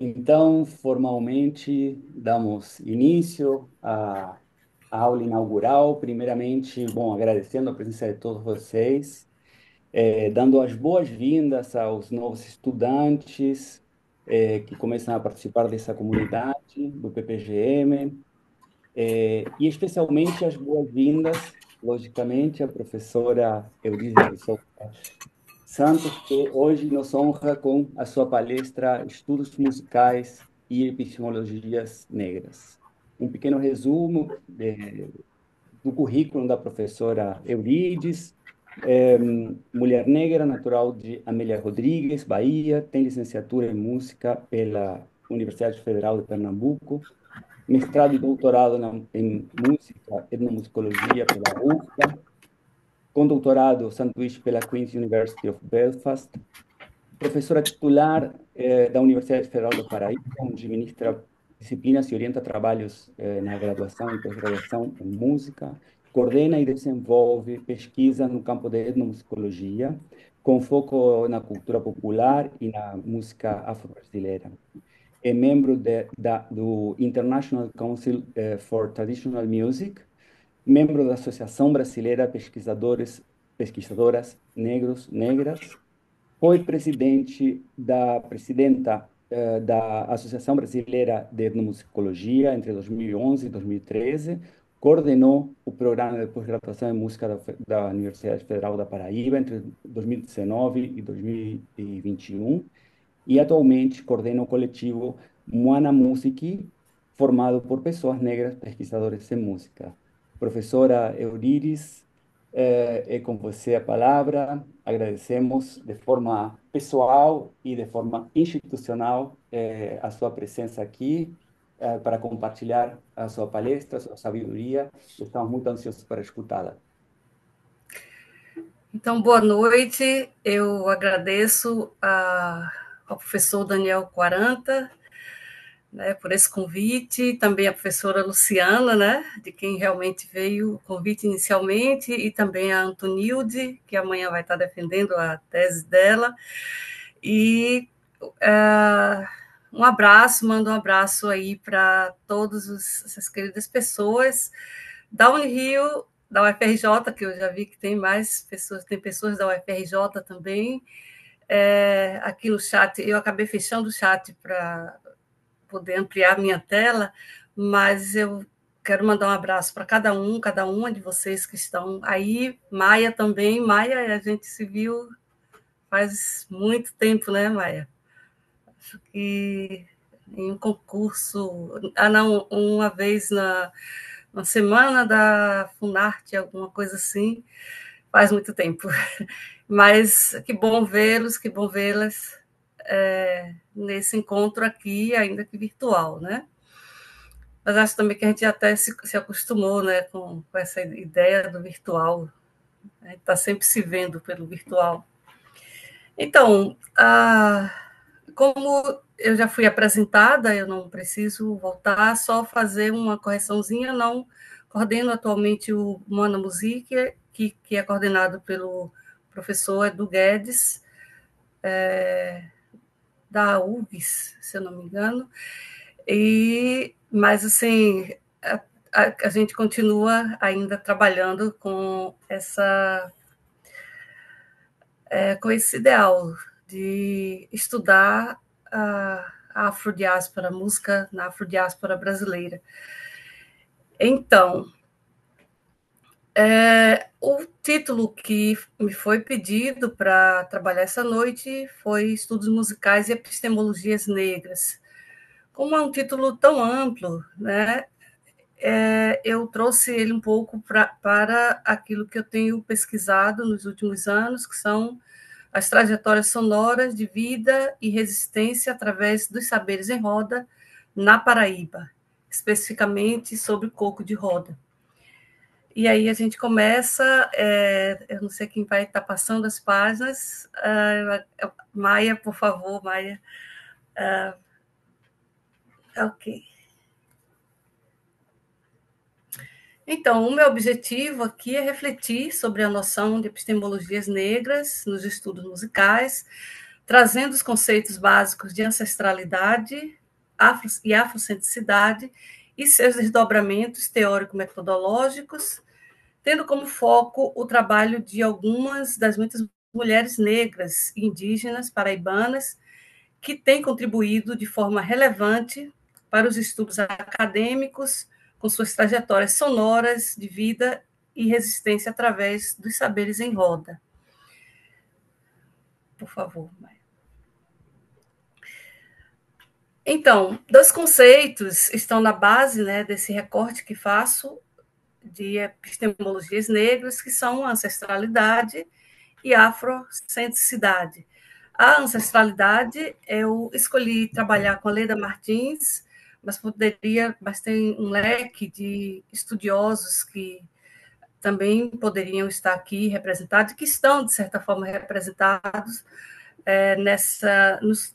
Então, formalmente, damos início à aula inaugural. Primeiramente, bom, agradecendo a presença de todos vocês, dando as boas-vindas aos novos estudantes, que começam a participar dessa comunidade do PPGM, e especialmente as boas-vindas, logicamente, à professora Eurídice de Souza Santos, que hoje nos honra com a sua palestra Estudos Musicais e Epistemologias Negras. Um pequeno resumo do currículo da professora Eurídice, mulher negra, natural de Amélia Rodrigues, Bahia, tem licenciatura em música pela Universidade Federal de Pernambuco, mestrado e doutorado em música, etnomusicologia pela UFBA, com doutorado sanduíche pela Queen's University of Belfast, professora titular da Universidade Federal da Paraíba, onde ministra disciplinas e orienta trabalhos na graduação e pós-graduação em música, coordena e desenvolve pesquisa no campo da etnomusicologia, com foco na cultura popular e na música afro-brasileira. É membro do International Council for Traditional Music, membro da Associação Brasileira Pesquisadoras Negras, foi presidenta da Associação Brasileira de Etnomusicologia entre 2011 e 2013, coordenou o programa de pós-graduação em música da Universidade Federal da Paraíba entre 2019 e 2021 e atualmente coordena o coletivo Moana Music, formado por pessoas negras pesquisadoras em música. Professora Eurídice, é com você a palavra. Agradecemos de forma pessoal e de forma institucional a sua presença aqui para compartilhar a sua palestra, a sua sabedoria. Estamos muito ansiosos para escutá-la. Então, boa noite. Eu agradeço ao professor Daniel Quaranta, né, por esse convite, também a professora Luciana, né, de quem realmente veio o convite inicialmente, e também a Antonilde, que amanhã vai estar defendendo a tese dela. E um abraço, mando um abraço aí para todas essas queridas pessoas da Unirio, da UFRJ, que eu já vi que tem mais pessoas, tem pessoas da UFRJ também. Aqui no chat, eu acabei fechando o chat para poder ampliar minha tela, mas eu quero mandar um abraço para cada uma de vocês que estão aí. Maia também. Maia, a gente se viu faz muito tempo, né, Maia? Acho que em um concurso, não, uma vez na semana da Funarte, alguma coisa assim, faz muito tempo. Mas que bom vê-los, que bom vê-las nesse encontro aqui, ainda que virtual, né? Mas acho também que a gente até se acostumou, né, com essa ideia do virtual. A gente está sempre se vendo pelo virtual. Então, como eu já fui apresentada, eu não preciso voltar, só fazer uma correçãozinha. Não coordeno atualmente o Mana Music, que é coordenado pelo professor Edu Guedes, da UFES, se eu não me engano. Mas, assim, a gente continua ainda trabalhando com com esse ideal de estudar a afrodiáspora, a música na afrodiáspora brasileira. Então, o título que me foi pedido para trabalhar essa noite foi Estudos Musicais e Epistemologias Negras. Como é um título tão amplo, né, eu trouxe ele um pouco para aquilo que eu tenho pesquisado nos últimos anos, que são as trajetórias sonoras de vida e resistência através dos saberes em roda na Paraíba, especificamente sobre coco de roda. E aí a gente começa, eu não sei quem vai estar passando as páginas, Maia, por favor, Maia. Ok. Então, o meu objetivo aqui é refletir sobre a noção de epistemologias negras nos estudos musicais, trazendo os conceitos básicos de ancestralidade e afrocentricidade e seus desdobramentos teórico-metodológicos, tendo como foco o trabalho de algumas das muitas mulheres negras e indígenas paraibanas que têm contribuído de forma relevante para os estudos acadêmicos, com suas trajetórias sonoras de vida e resistência através dos saberes em roda. Por favor. Então, dois conceitos estão na base, né, desse recorte que faço de epistemologias negras, que são a ancestralidade e a afrocentricidade. A ancestralidade, eu escolhi trabalhar com a Leda Martins, mas tem um leque de estudiosos que também poderiam estar aqui representados, que estão, de certa forma, representados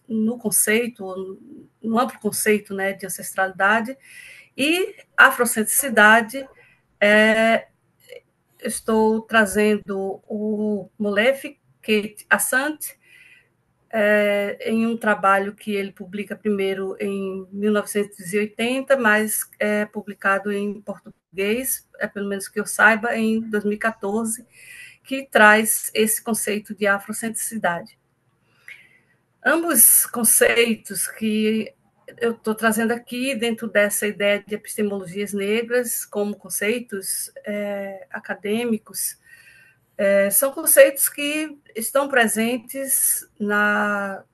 no conceito, no amplo conceito, né, de ancestralidade. E afrocentricidade, estou trazendo o Molefe Keita Asante, em um trabalho que ele publica primeiro em 1980, mas é publicado em português, pelo menos que eu saiba, em 2014, que traz esse conceito de afrocentricidade. Ambos conceitos que eu estou trazendo aqui dentro dessa ideia de epistemologias negras como conceitos acadêmicos, são conceitos que estão presentes na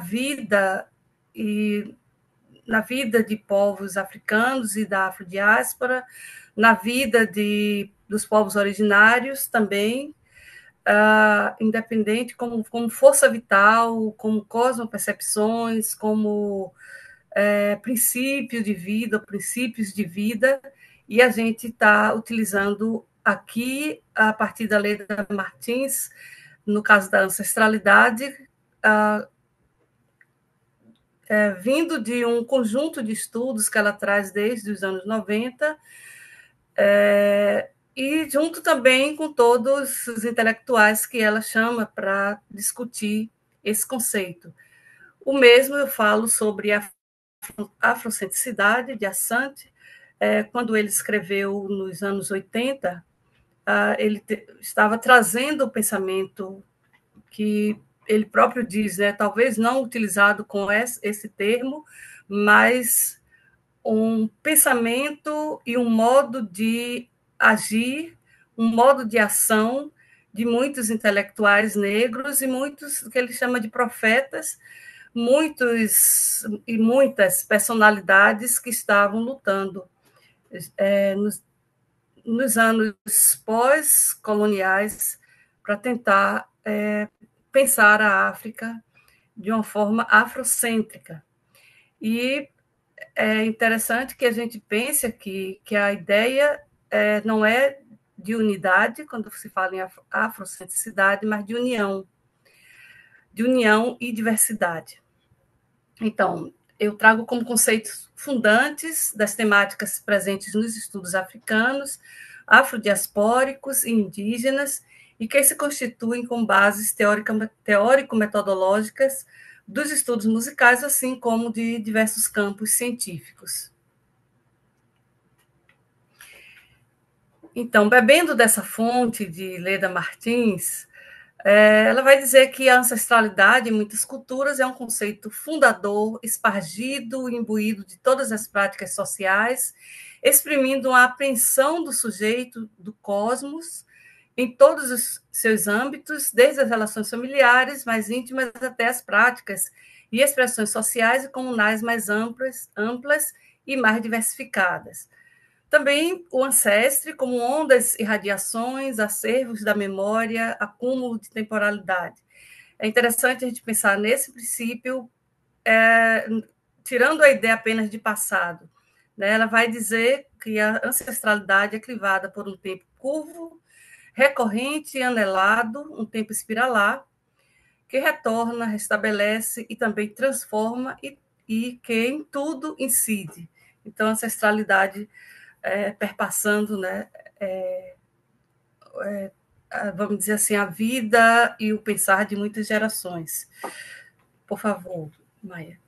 vida e na vida de povos africanos e da afrodiáspora, na vida dos povos originários também, independente como força vital, como cosmopercepções, como princípio de vida, princípios de vida, e a gente está utilizando aqui, a partir da Leda Martins, no caso da ancestralidade, vindo de um conjunto de estudos que ela traz desde os anos 90, e junto também com todos os intelectuais que ela chama para discutir esse conceito. O mesmo eu falo sobre a afrocentricidade de Asante, quando ele escreveu nos anos 80, ele estava trazendo o pensamento que ele próprio diz, né, talvez não utilizado com esse termo, mas um pensamento e um modo de agir, um modo de ação de muitos intelectuais negros e muitos que ele chama de profetas, muitos e muitas personalidades que estavam lutando nos anos pós-coloniais para tentar pensar a África de uma forma afrocêntrica. E é interessante que a gente pense aqui que a ideia não é de unidade, quando se fala em afrocentricidade, mas de união e diversidade. Então, eu trago como conceitos fundantes das temáticas presentes nos estudos africanos, afrodiaspóricos e indígenas, e que se constituem com bases teórico-metodológicas dos estudos musicais, assim como de diversos campos científicos. Então, bebendo dessa fonte de Leda Martins, ela vai dizer que a ancestralidade, em muitas culturas, é um conceito fundador, espargido, imbuído de todas as práticas sociais, exprimindo a apreensão do sujeito, do cosmos, em todos os seus âmbitos, desde as relações familiares mais íntimas até as práticas e expressões sociais e comunais mais amplas e mais diversificadas. Também o ancestre, como ondas e radiações, acervos da memória, acúmulo de temporalidade. É interessante a gente pensar nesse princípio, tirando a ideia apenas de passado. Né? Ela vai dizer que a ancestralidade é crivada por um tempo curvo, recorrente e anelado, um tempo espiralar, que retorna, restabelece e também transforma e que em tudo incide. Então, a ancestralidade perpassando, né, vamos dizer assim, a vida e o pensar de muitas gerações. Por favor, Maia.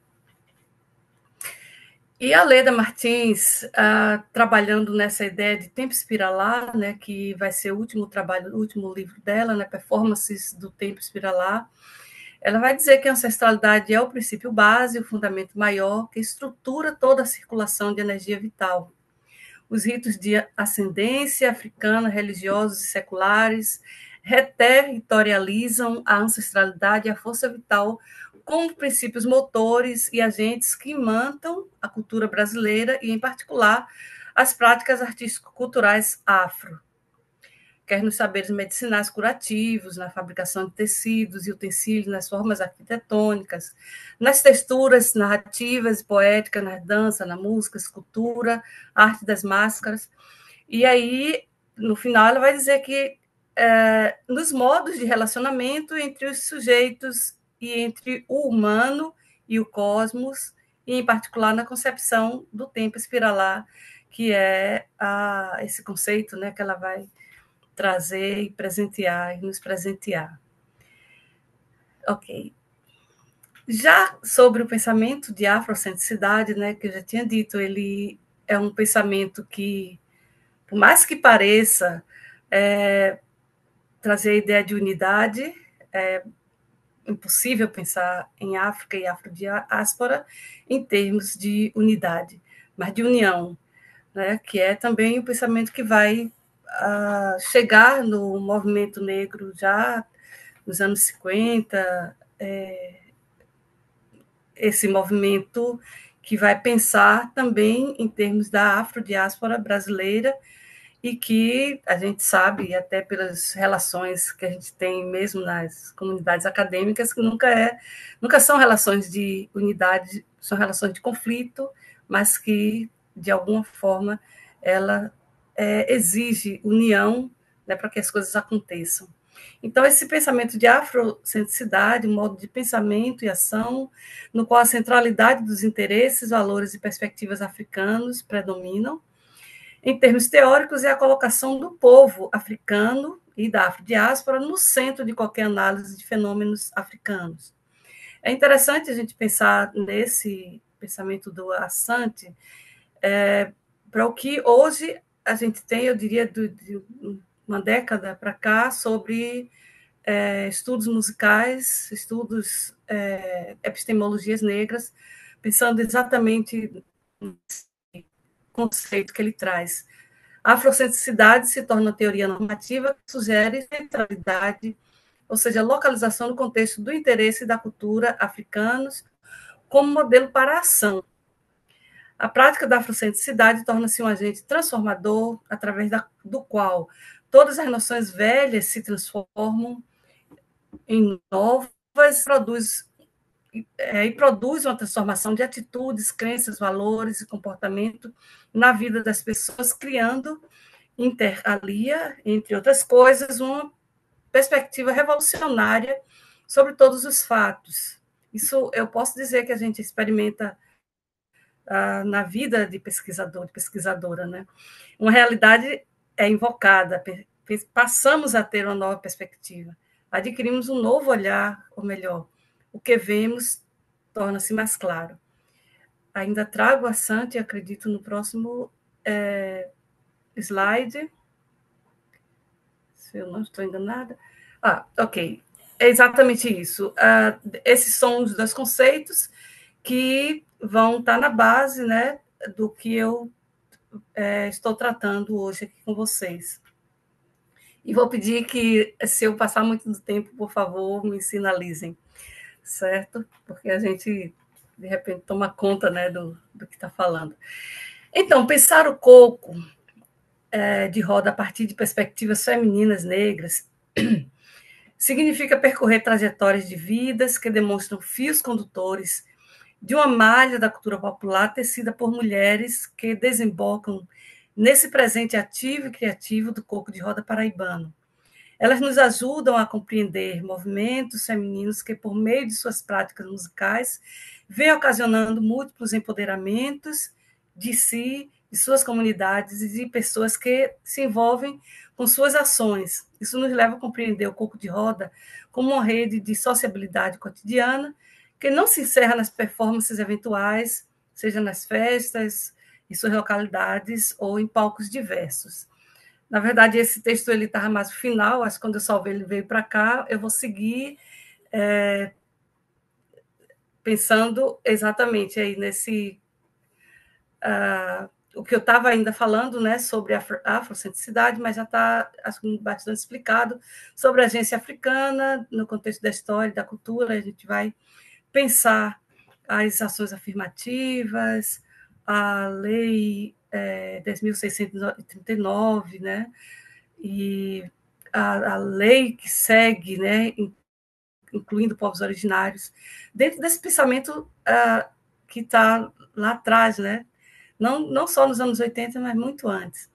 E a Leda Martins, trabalhando nessa ideia de tempo espiralar, né, que vai ser o último trabalho, o último livro dela, né, Performances do Tempo Espiralar, ela vai dizer que a ancestralidade é o princípio base, o fundamento maior, que estrutura toda a circulação de energia vital. Os ritos de ascendência africana, religiosos e seculares, reterritorializam a ancestralidade e a força vital como princípios motores e agentes que imantam a cultura brasileira e, em particular, as práticas artístico-culturais afro, quer nos saberes medicinais curativos, na fabricação de tecidos e utensílios, nas formas arquitetônicas, nas texturas narrativas e poéticas, na dança, na música, escultura, arte das máscaras. E aí, no final, ela vai dizer que nos modos de relacionamento entre os sujeitos e entre o humano e o cosmos, e, em particular, na concepção do tempo espiralar, que é esse conceito, né, que ela vai trazer e presentear, e nos presentear. Ok. Já sobre o pensamento de afrocentricidade, né, que eu já tinha dito, ele é um pensamento que, por mais que pareça trazer a ideia de unidade, é impossível pensar em África e afrodiáspora em termos de unidade, mas de união, né, que é também o pensamento que vai chegar no movimento negro já nos anos 50, esse movimento que vai pensar também em termos da afrodiáspora brasileira e que a gente sabe, até pelas relações que a gente tem mesmo nas comunidades acadêmicas, que nunca são relações de unidade, são relações de conflito, mas que, de alguma forma, ela exige união, né, para que as coisas aconteçam. Então, esse pensamento de afrocentricidade, um modo de pensamento e ação, no qual a centralidade dos interesses, valores e perspectivas africanos predominam, em termos teóricos, é a colocação do povo africano e da afrodiáspora no centro de qualquer análise de fenômenos africanos. É interessante a gente pensar nesse pensamento do Assante, para o que hoje a gente tem, eu diria, de uma década para cá, sobre estudos musicais, estudos, epistemologias negras, pensando exatamente no conceito que ele traz. A afrocentricidade se torna uma teoria normativa que sugere centralidade, ou seja, localização no contexto do interesse da cultura africanos como modelo para a ação. A prática da afrocentricidade torna-se um agente transformador através do qual todas as noções velhas se transformam em novas, produz uma transformação de atitudes, crenças, valores e comportamento na vida das pessoas, criando interalia, entre outras coisas, uma perspectiva revolucionária sobre todos os fatos. Isso eu posso dizer que a gente experimenta na vida de pesquisador, de pesquisadora, né? Uma realidade é invocada, passamos a ter uma nova perspectiva, adquirimos um novo olhar, ou melhor, o que vemos torna-se mais claro. Ainda trago a Santi, acredito, no próximo slide, se eu não estou enganada. Ok. É exatamente isso. Esses são os dois conceitos que vão estar na base, né, do que eu estou tratando hoje aqui com vocês. E vou pedir que, se eu passar muito do tempo, por favor, me sinalizem, certo? Porque a gente, de repente, toma conta, né, do que está falando. Então, pensar o coco de roda a partir de perspectivas femininas negras significa percorrer trajetórias de vidas que demonstram fios condutores de uma malha da cultura popular tecida por mulheres que desembocam nesse presente ativo e criativo do coco de roda paraibano. Elas nos ajudam a compreender movimentos femininos que, por meio de suas práticas musicais, vêm ocasionando múltiplos empoderamentos de si de suas comunidades e de pessoas que se envolvem com suas ações. Isso nos leva a compreender o Coco de Roda como uma rede de sociabilidade cotidiana que não se encerra nas performances eventuais, seja nas festas, em suas localidades ou em palcos diversos. Na verdade, esse texto ele estava mais no final, acho que quando eu salvei ele veio para cá, eu vou seguir pensando exatamente aí nesse o que eu estava ainda falando, né, sobre a afrocentricidade, mas já está, acho que bastante explicado, sobre a agência africana, no contexto da história e da cultura, a gente vai pensar as ações afirmativas, a lei 10.639, né, e a lei que segue, né, incluindo povos originários, dentro desse pensamento que está lá atrás, né? Não só nos anos 80, mas muito antes.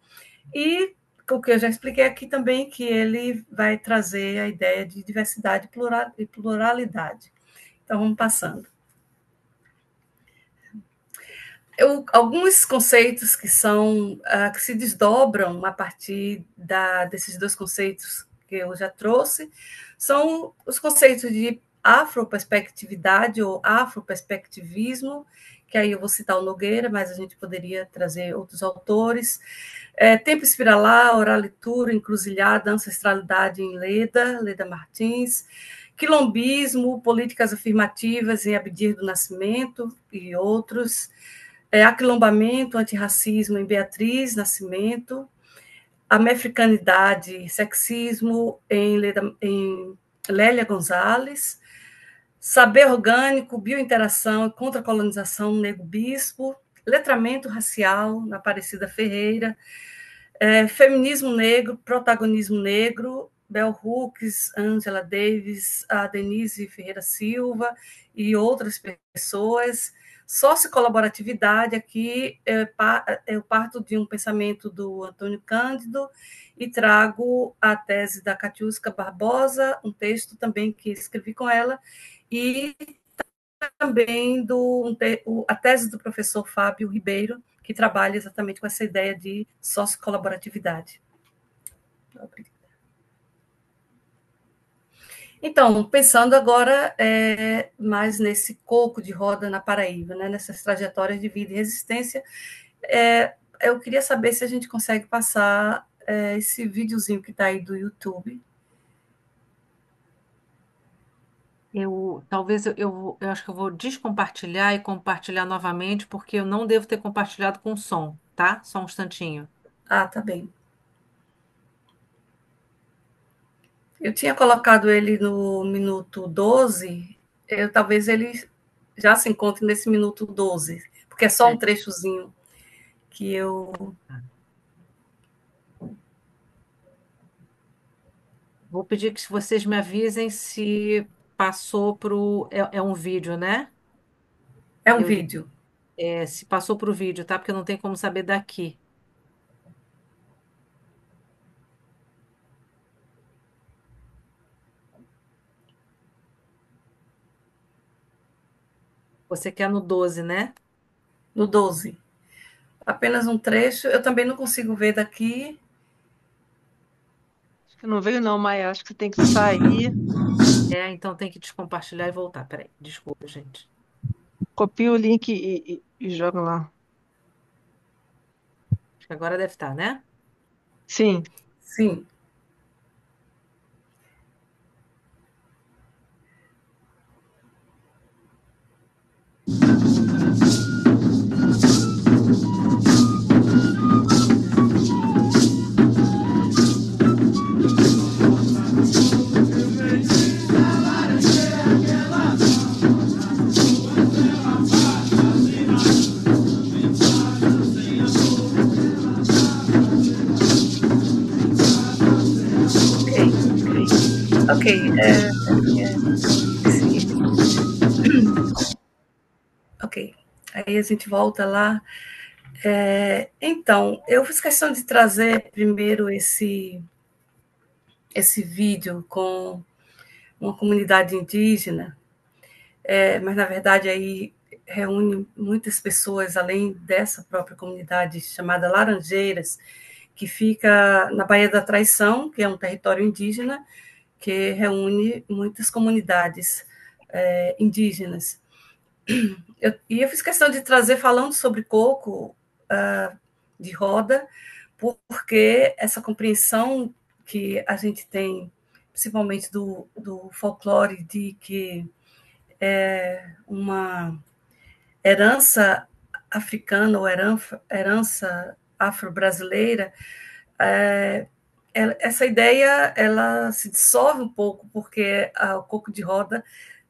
E o que eu já expliquei aqui também, que ele vai trazer a ideia de diversidade e pluralidade. Então, vamos passando. Alguns conceitos que são que se desdobram a partir desses dois conceitos que eu já trouxe são os conceitos de afroperspectividade ou afroperspectivismo, que aí eu vou citar o Nogueira, mas a gente poderia trazer outros autores. Tempo espiralar, oralitura, encruzilhada, ancestralidade em Leda Martins, quilombismo, políticas afirmativas em Abdir do Nascimento e outros. Aquilombamento, antirracismo em Beatriz Nascimento, americanidade, sexismo em Lélia Gonzalez, saber orgânico, biointeração e contracolonização no Nego Bispo, letramento racial na Aparecida Ferreira, feminismo negro, protagonismo negro, Bell Hooks, Angela Davis, a Denise Ferreira Silva e outras pessoas. Sociocolaboratividade, aqui eu parto de um pensamento do Antônio Cândido e trago a tese da Catiusca Barbosa, um texto também que escrevi com ela, e também a tese do professor Fábio Ribeiro, que trabalha exatamente com essa ideia de sociocolaboratividade. Obrigada. Então, pensando agora mais nesse coco de roda na Paraíba, né, nessas trajetórias de vida e resistência, eu queria saber se a gente consegue passar esse videozinho que está aí do YouTube. Eu acho que eu vou descompartilhar e compartilhar novamente, porque eu não devo ter compartilhado com som, tá? Só um instantinho. Ah, tá bem. Eu tinha colocado ele no minuto 12, talvez ele já se encontre nesse minuto 12, porque é só um trechozinho que eu... Vou pedir que vocês me avisem se passou para o... É um vídeo, né? É um vídeo. Se passou para o vídeo, tá? Porque não tem como saber daqui. Você quer no 12, né? No 12. Apenas um trecho. Eu também não consigo ver daqui. Acho que não veio não, Maia. Acho que você tem que sair. Então tem que descompartilhar e voltar. Peraí, desculpa, gente. Copia o link e joga lá. Acho que agora deve estar, né? Sim. Sim. Ok. Ok. Aí a gente volta lá. Então, eu fiz questão de trazer primeiro esse vídeo com uma comunidade indígena, mas na verdade aí reúne muitas pessoas, além dessa própria comunidade chamada Laranjeiras, que fica na Baía da Traição, que é um território indígena, que reúne muitas comunidades indígenas. Eu fiz questão de trazer, falando sobre coco de roda, porque essa compreensão que a gente tem, principalmente do folclore, de que é uma herança africana ou herança afro-brasileira, essa ideia ela se dissolve um pouco, porque o coco de roda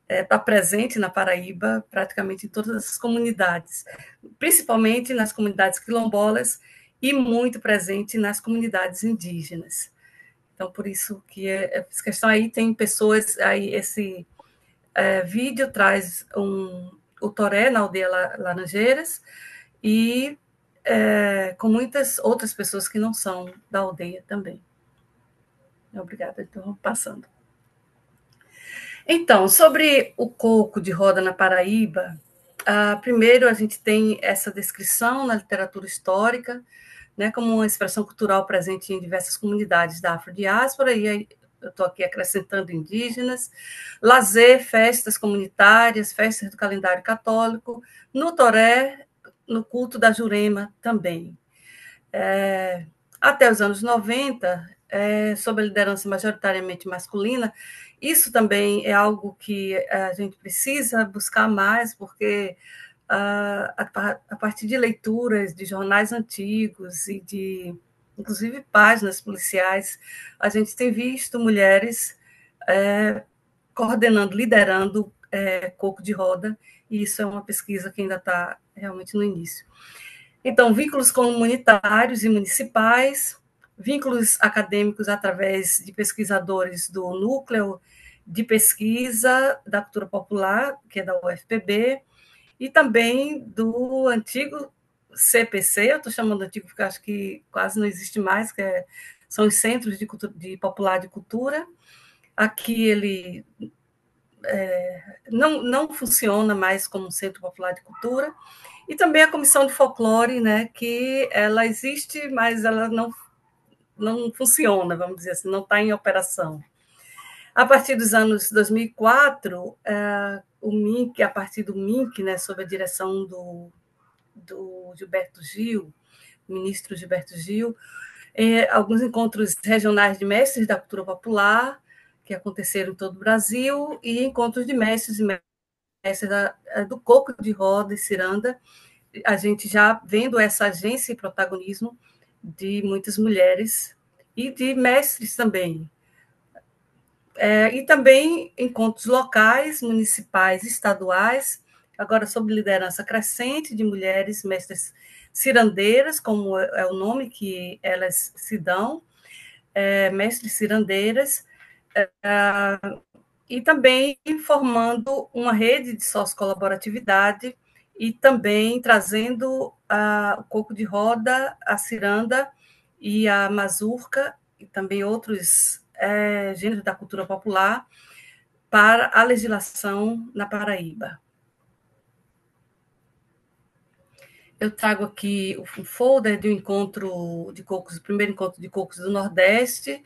está presente na Paraíba praticamente em todas as comunidades, principalmente nas comunidades quilombolas e muito presente nas comunidades indígenas. Então, por isso que essa questão aí tem pessoas, aí esse vídeo traz o Toré na aldeia Laranjeiras e com muitas outras pessoas que não são da aldeia também. Obrigada, estou passando. Então, sobre o coco de roda na Paraíba, primeiro a gente tem essa descrição na literatura histórica, né, como uma expressão cultural presente em diversas comunidades da afrodiáspora, e aí eu estou aqui acrescentando indígenas, lazer, festas comunitárias, festas do calendário católico, no Toré, no culto da Jurema também. Até os anos 90, sob a liderança majoritariamente masculina, isso também é algo que a gente precisa buscar mais, porque a partir de leituras de jornais antigos e de, inclusive, páginas policiais, a gente tem visto mulheres coordenando, liderando coco de roda, e isso é uma pesquisa que ainda está realmente no início. Então, vínculos comunitários e municipais, vínculos acadêmicos através de pesquisadores do Núcleo de Pesquisa da Cultura Popular, que é da UFPB, e também do antigo CPC, eu estou chamando antigo porque acho que quase não existe mais, são os Centros de Popular de Cultura. Aqui ele não funciona mais como um Centro Popular de Cultura, e também a Comissão de Folclore, né, que ela existe, mas ela não funciona, vamos dizer assim, não está em operação. A partir dos anos 2004, o MINC, a partir do MINC, né, sob a direção do Gilberto Gil, ministro Gilberto Gil, alguns encontros regionais de mestres da cultura popular, que aconteceram em todo o Brasil, e encontros de mestres e mestres do coco de roda e ciranda, a gente já vendo essa agência e protagonismo de muitas mulheres e de mestres também. E também encontros locais, municipais, estaduais, agora sob liderança crescente de mulheres mestres cirandeiras, como é o nome que elas se dão, mestres cirandeiras, e também formando uma rede de sócio-colaboratividade e também trazendo o coco de roda, a ciranda e a mazurca, e também outros gêneros da cultura popular, para a legislação na Paraíba. Eu trago aqui o folder do encontro de cocos, o primeiro encontro de cocos do Nordeste,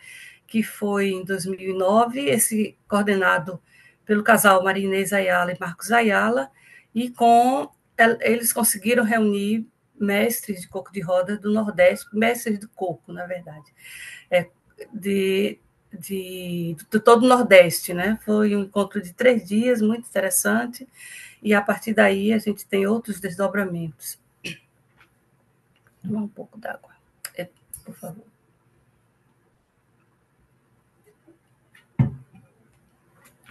que foi em 2009, esse coordenado pelo casal Maria Inês Ayala e Marcos Ayala, e eles conseguiram reunir mestres de coco de roda do Nordeste, mestres do coco, na verdade, de todo o Nordeste, né? Foi um encontro de 3 dias, muito interessante, e a partir daí a gente tem outros desdobramentos. Vou tomar um pouco d'água, por favor.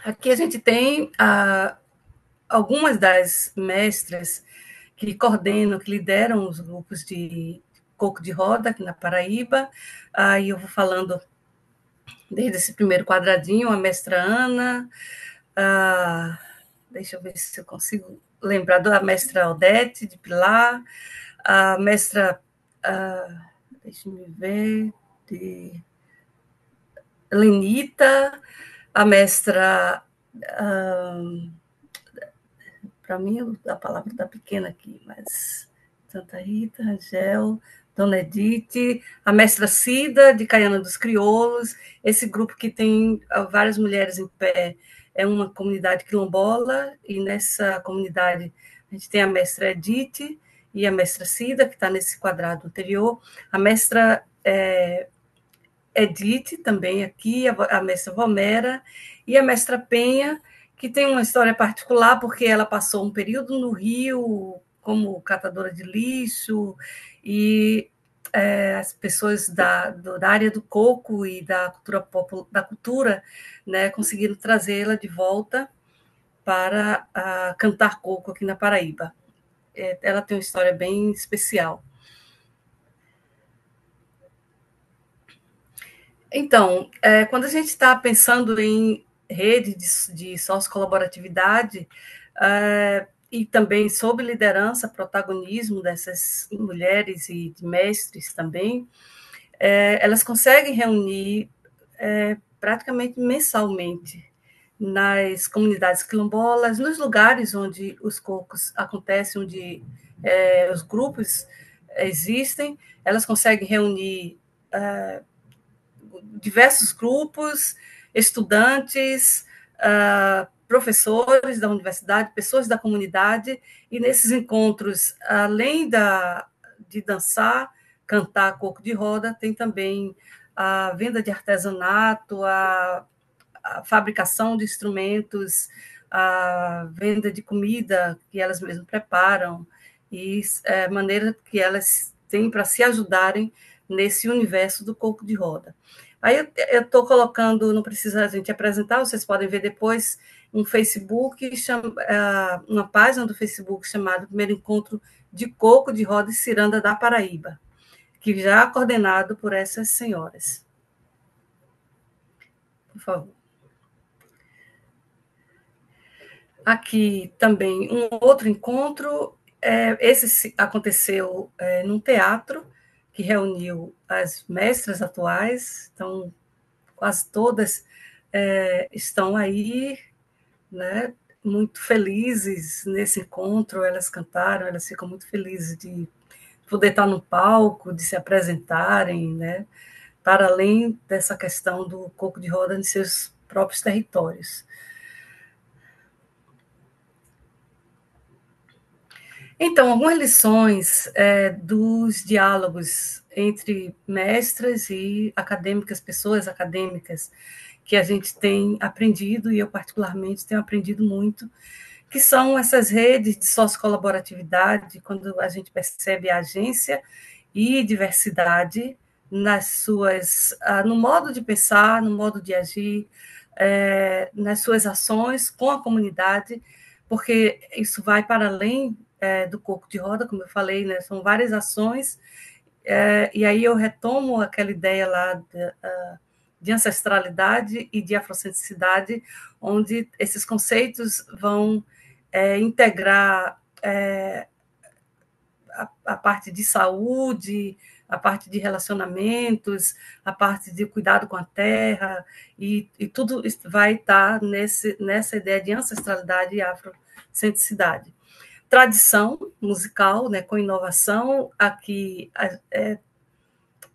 Aqui a gente tem algumas das mestras que coordenam, que lideram os grupos de coco de roda aqui na Paraíba. Aí eu vou falando desde esse primeiro quadradinho, a mestra Ana, deixa eu ver se eu consigo lembrar da mestra Odete de Pilar, a mestra, deixa eu ver, de Lenita, a mestra para mim, a palavra está pequena aqui, mas Santa Rita, Rangel, Dona Edith, a mestra Cida, de Caiana dos Crioulos, esse grupo que tem várias mulheres em pé, é uma comunidade quilombola, e nessa comunidade a gente tem a mestra Edith e a mestra Cida, que está nesse quadrado anterior, a mestra Edith, também aqui, a mestra Vomera, e a mestra Penha, que tem uma história particular, porque ela passou um período no Rio como catadora de lixo, e as pessoas da área do coco e da cultura, né, conseguiram trazê-la de volta para cantar coco aqui na Paraíba. Ela tem uma história bem especial. Então, quando a gente está pensando em rede de sócio-colaboratividade, e também sobre liderança, protagonismo dessas mulheres e de mestres também, elas conseguem reunir praticamente mensalmente nas comunidades quilombolas, nos lugares onde os cocos acontecem, onde os grupos existem, elas conseguem reunir diversos grupos, estudantes, professores da universidade, pessoas da comunidade, e nesses encontros, além de dançar, cantar coco de roda, tem também a venda de artesanato, a fabricação de instrumentos, a venda de comida que elas mesmas preparam, e maneira que elas têm para se ajudarem nesse universo do coco de roda. Aí eu estou colocando, não precisa a gente apresentar, vocês podem ver depois, um Facebook, uma página do Facebook chamada Primeiro Encontro de Coco de Roda e Ciranda da Paraíba, que já é coordenado por essas senhoras. Por favor. Aqui também um outro encontro, esse aconteceu num teatro, que reuniu as mestras atuais, então quase todas estão aí, né, muito felizes nesse encontro, elas cantaram, elas ficam muito felizes de poder estar no palco, de se apresentarem, né, para além dessa questão do coco de roda em seus próprios territórios. Então, algumas lições dos diálogos entre mestras e acadêmicas, pessoas acadêmicas, que a gente tem aprendido, e eu particularmente tenho aprendido muito, que são essas redes de sócio-colaboratividade, quando a gente percebe a agência e diversidade no modo de pensar, no modo de agir, nas suas ações com a comunidade, porque isso vai para além do coco de roda, como eu falei, né? São várias ações, e aí eu retomo aquela ideia lá de ancestralidade e de afrocentricidade, onde esses conceitos vão integrar a parte de saúde, a parte de relacionamentos, a parte de cuidado com a terra, e tudo vai estar nessa ideia de ancestralidade e afrocentricidade. Tradição musical, né, com inovação, aqui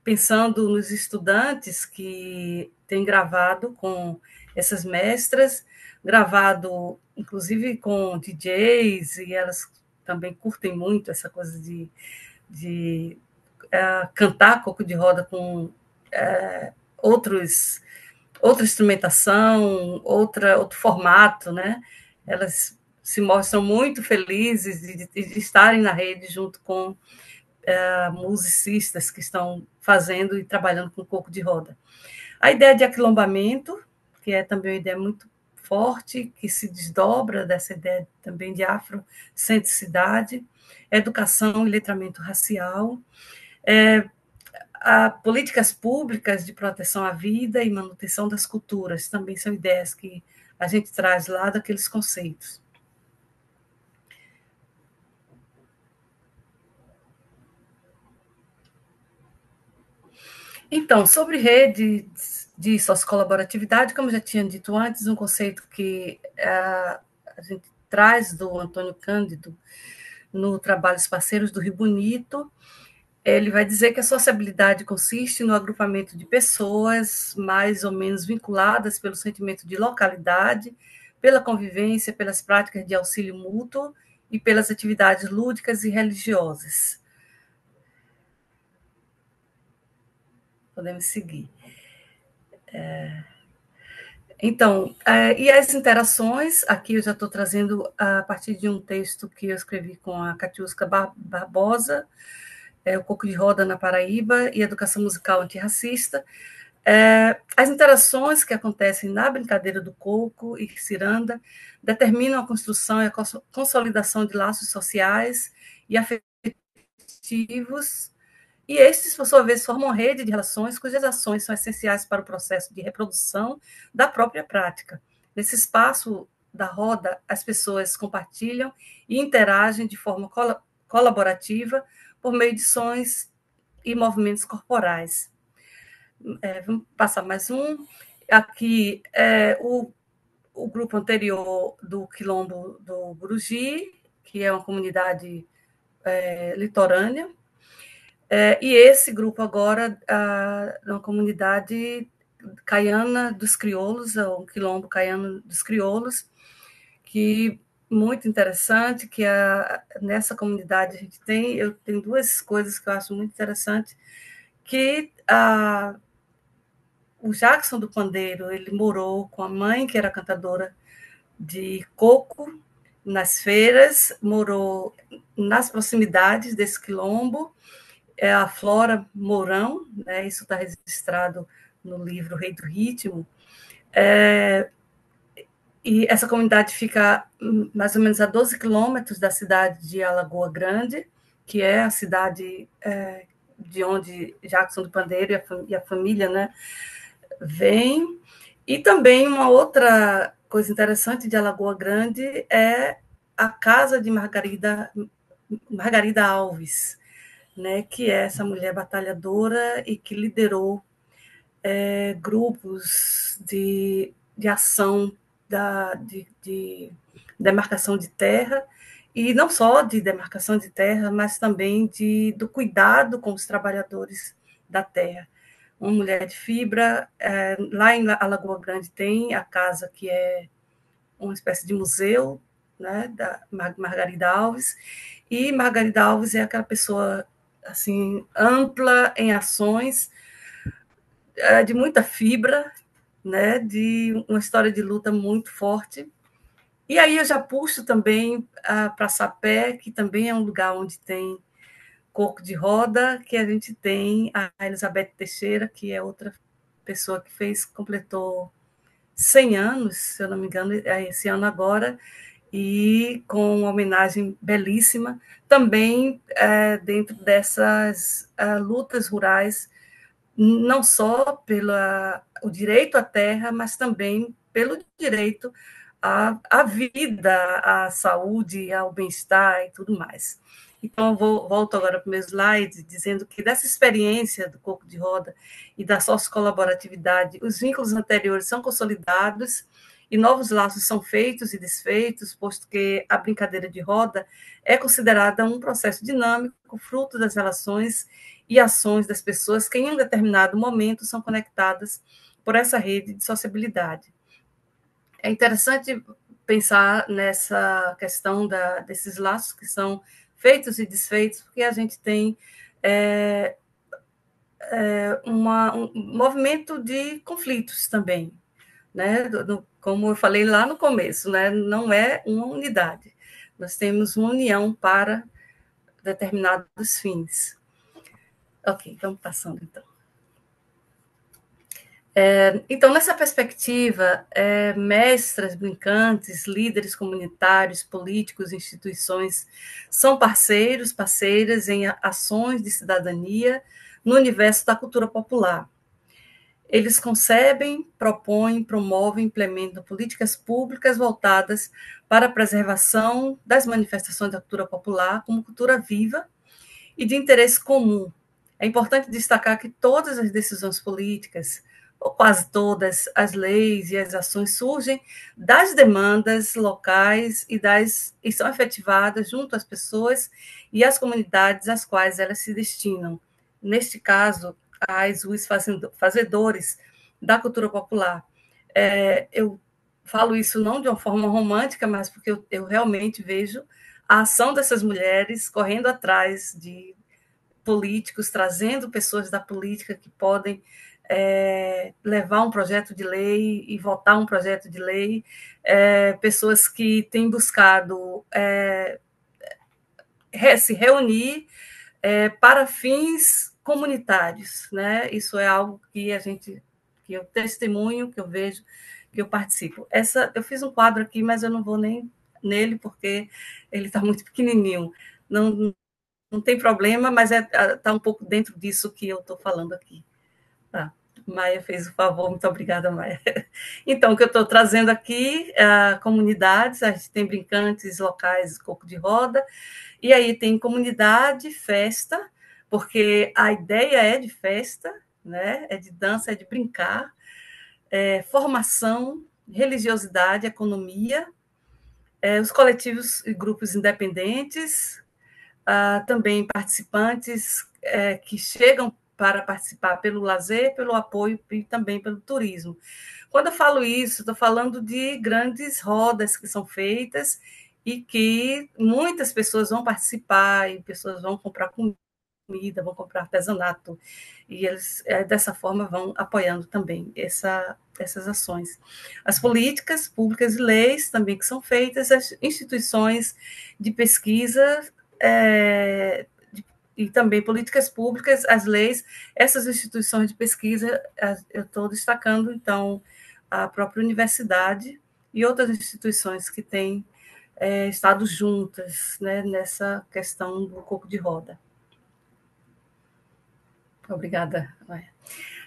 pensando nos estudantes que têm gravado com essas mestras, gravado inclusive com DJs, e elas também curtem muito essa coisa de cantar coco de roda com outra instrumentação, outro formato, né? Elas se mostram muito felizes de estarem na rede junto com musicistas que estão fazendo e trabalhando com coco de roda. A ideia de aquilombamento, que é também uma ideia muito forte, que se desdobra dessa ideia também de afrocentricidade, educação e letramento racial, políticas públicas de proteção à vida e manutenção das culturas, também são ideias que a gente traz lá daqueles conceitos. Então, sobre redes de sócio-colaboratividade, como já tinha dito antes, um conceito que a gente traz do Antônio Cândido no Trabalhos Parceiros do Rio Bonito, ele vai dizer que a sociabilidade consiste no agrupamento de pessoas mais ou menos vinculadas pelo sentimento de localidade, pela convivência, pelas práticas de auxílio mútuo e pelas atividades lúdicas e religiosas. Podemos seguir. Então, e as interações, aqui eu já estou trazendo a partir de um texto que eu escrevi com a Catiusca Barbosa, o Coco de Roda na Paraíba e Educação Musical Antirracista. As interações que acontecem na brincadeira do coco e ciranda determinam a construção e a consolidação de laços sociais e afetivos, e estes, por sua vez, formam rede de relações cujas ações são essenciais para o processo de reprodução da própria prática. Nesse espaço da roda, as pessoas compartilham e interagem de forma colaborativa por meio de sons e movimentos corporais. Vamos passar mais um. Aqui, o grupo anterior do Quilombo do Guruji, que é uma comunidade litorânea, e esse grupo agora é uma comunidade caiana dos crioulos, um quilombo caiano dos crioulos, que muito interessante, que nessa comunidade a gente eu tenho duas coisas que eu acho muito interessante, que o Jackson do Pandeiro, ele morou com a mãe, que era cantadora de coco, nas feiras, morou nas proximidades desse quilombo, é a Flora Mourão, né, isso está registrado no livro Rei do Ritmo, e essa comunidade fica mais ou menos a 12 quilômetros da cidade de Alagoa Grande, que é a cidade de onde Jackson do Pandeiro e a família, né, vem. E também uma outra coisa interessante de Alagoa Grande é a casa de Margarida Alves, né, que é essa mulher batalhadora e que liderou grupos de ação de demarcação de terra, e não só de demarcação de terra, mas também do cuidado com os trabalhadores da terra. Uma mulher de fibra. Lá em Alagoa Grande tem a casa que é uma espécie de museu, né, da Margarida Alves, e Margarida Alves é aquela pessoa assim, ampla em ações, de muita fibra, né, de uma história de luta muito forte. E aí eu já puxo também para Sapé, que também é um lugar onde tem coco de roda, que a gente tem a Elizabeth Teixeira, que é outra pessoa que completou 100 anos, se eu não me engano, esse ano agora, e com uma homenagem belíssima, também dentro dessas lutas rurais, não só pelo o direito à terra, mas também pelo direito à vida, à saúde, ao bem-estar e tudo mais. Então, eu volto agora para o meu slide, dizendo que dessa experiência do coco de roda e da sócio-colaboratividade, os vínculos anteriores são consolidados e novos laços são feitos e desfeitos, posto que a brincadeira de roda é considerada um processo dinâmico, fruto das relações e ações das pessoas que, em um determinado momento, são conectadas por essa rede de sociabilidade. É interessante pensar nessa questão desses laços que são feitos e desfeitos, porque a gente tem um movimento de conflitos também, né? Como eu falei lá no começo, né? Não é uma unidade, nós temos uma união para determinados fins. Ok, vamos passando então. Então, nessa perspectiva, mestras, brincantes, líderes comunitários, políticos, instituições são parceiras em ações de cidadania no universo da cultura popular. Eles concebem, propõem, promovem, implementam políticas públicas voltadas para a preservação das manifestações da cultura popular como cultura viva e de interesse comum. É importante destacar que todas as decisões políticas, ou quase todas as leis e as ações surgem das demandas locais e são efetivadas junto às pessoas e às comunidades às quais elas se destinam. Neste caso, os fazedores da cultura popular. Eu falo isso não de uma forma romântica, mas porque eu realmente vejo a ação dessas mulheres correndo atrás de políticos, trazendo pessoas da política que podem levar um projeto de lei e votar um projeto de lei, pessoas que têm buscado se reunir para fins comunitários, né? Isso é algo que que eu testemunho, que eu vejo, que eu participo. Eu fiz um quadro aqui, mas eu não vou nem nele porque ele está muito pequenininho. Não tem problema, mas está um pouco dentro disso que eu estou falando aqui. Tá. Maia fez o favor, muito obrigada, Maia. Então, o que eu estou trazendo aqui é comunidades, a gente tem brincantes locais, coco de roda, e aí tem comunidade, festa, porque a ideia é de festa, né? É de dança, é de brincar, formação, religiosidade, economia, os coletivos e grupos independentes, também participantes que chegam para participar pelo lazer, pelo apoio e também pelo turismo. Quando eu falo isso, estou falando de grandes rodas que são feitas e que muitas pessoas vão participar e pessoas vão comprar comida, vão comprar artesanato, e eles, dessa forma, vão apoiando também essas ações. As políticas públicas e leis também que são feitas, as instituições de pesquisa e também políticas públicas, as leis, essas instituições de pesquisa, eu estou destacando, então, a própria universidade e outras instituições que têm estado juntas, né, nessa questão do coco de roda. Obrigada, Maia.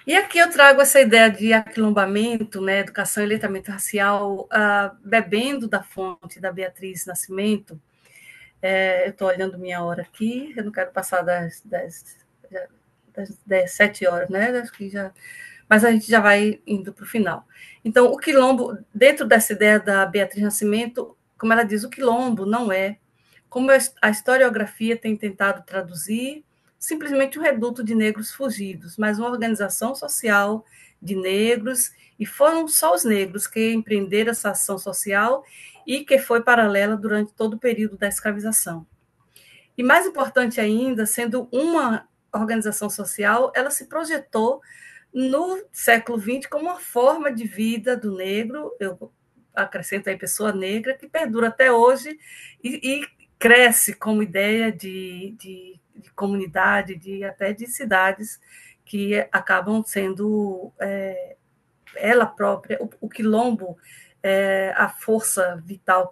E aqui eu trago essa ideia de aquilombamento, né, educação e letramento racial, bebendo da fonte da Beatriz Nascimento. Eu estou olhando minha hora aqui, eu não quero passar das 7 horas, né? Acho que já, mas a gente já vai indo para o final. Então, o quilombo, dentro dessa ideia da Beatriz Nascimento, como ela diz, o quilombo não é, como a historiografia tem tentado traduzir, simplesmente um reduto de negros fugidos, mas uma organização social de negros, e foram só os negros que empreenderam essa ação social e que foi paralela durante todo o período da escravização. E mais importante ainda, sendo uma organização social, ela se projetou no século XX como uma forma de vida do negro, eu acrescento aí pessoa negra, que perdura até hoje e cresce como ideia de comunidade, até de cidades que acabam sendo ela própria, o quilombo, a força vital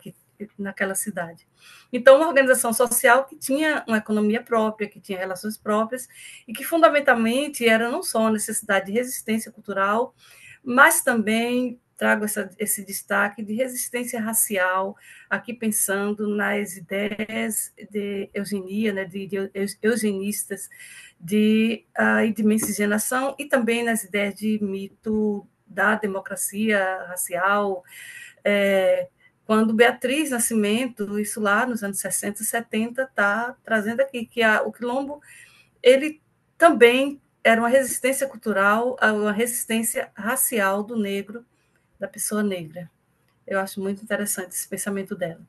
naquela cidade. Então, uma organização social que tinha uma economia própria, que tinha relações próprias, e que, fundamentalmente, era não só uma necessidade de resistência cultural, mas também trago esse destaque de resistência racial, aqui pensando nas ideias de eugenia, né, de eugenistas, e de miscigenação, e também nas ideias de mito da democracia racial, quando Beatriz Nascimento, isso lá nos anos 60 e 70, está trazendo aqui que o quilombo ele também era uma resistência cultural, uma resistência racial do negro, da pessoa negra. Eu acho muito interessante esse pensamento dela.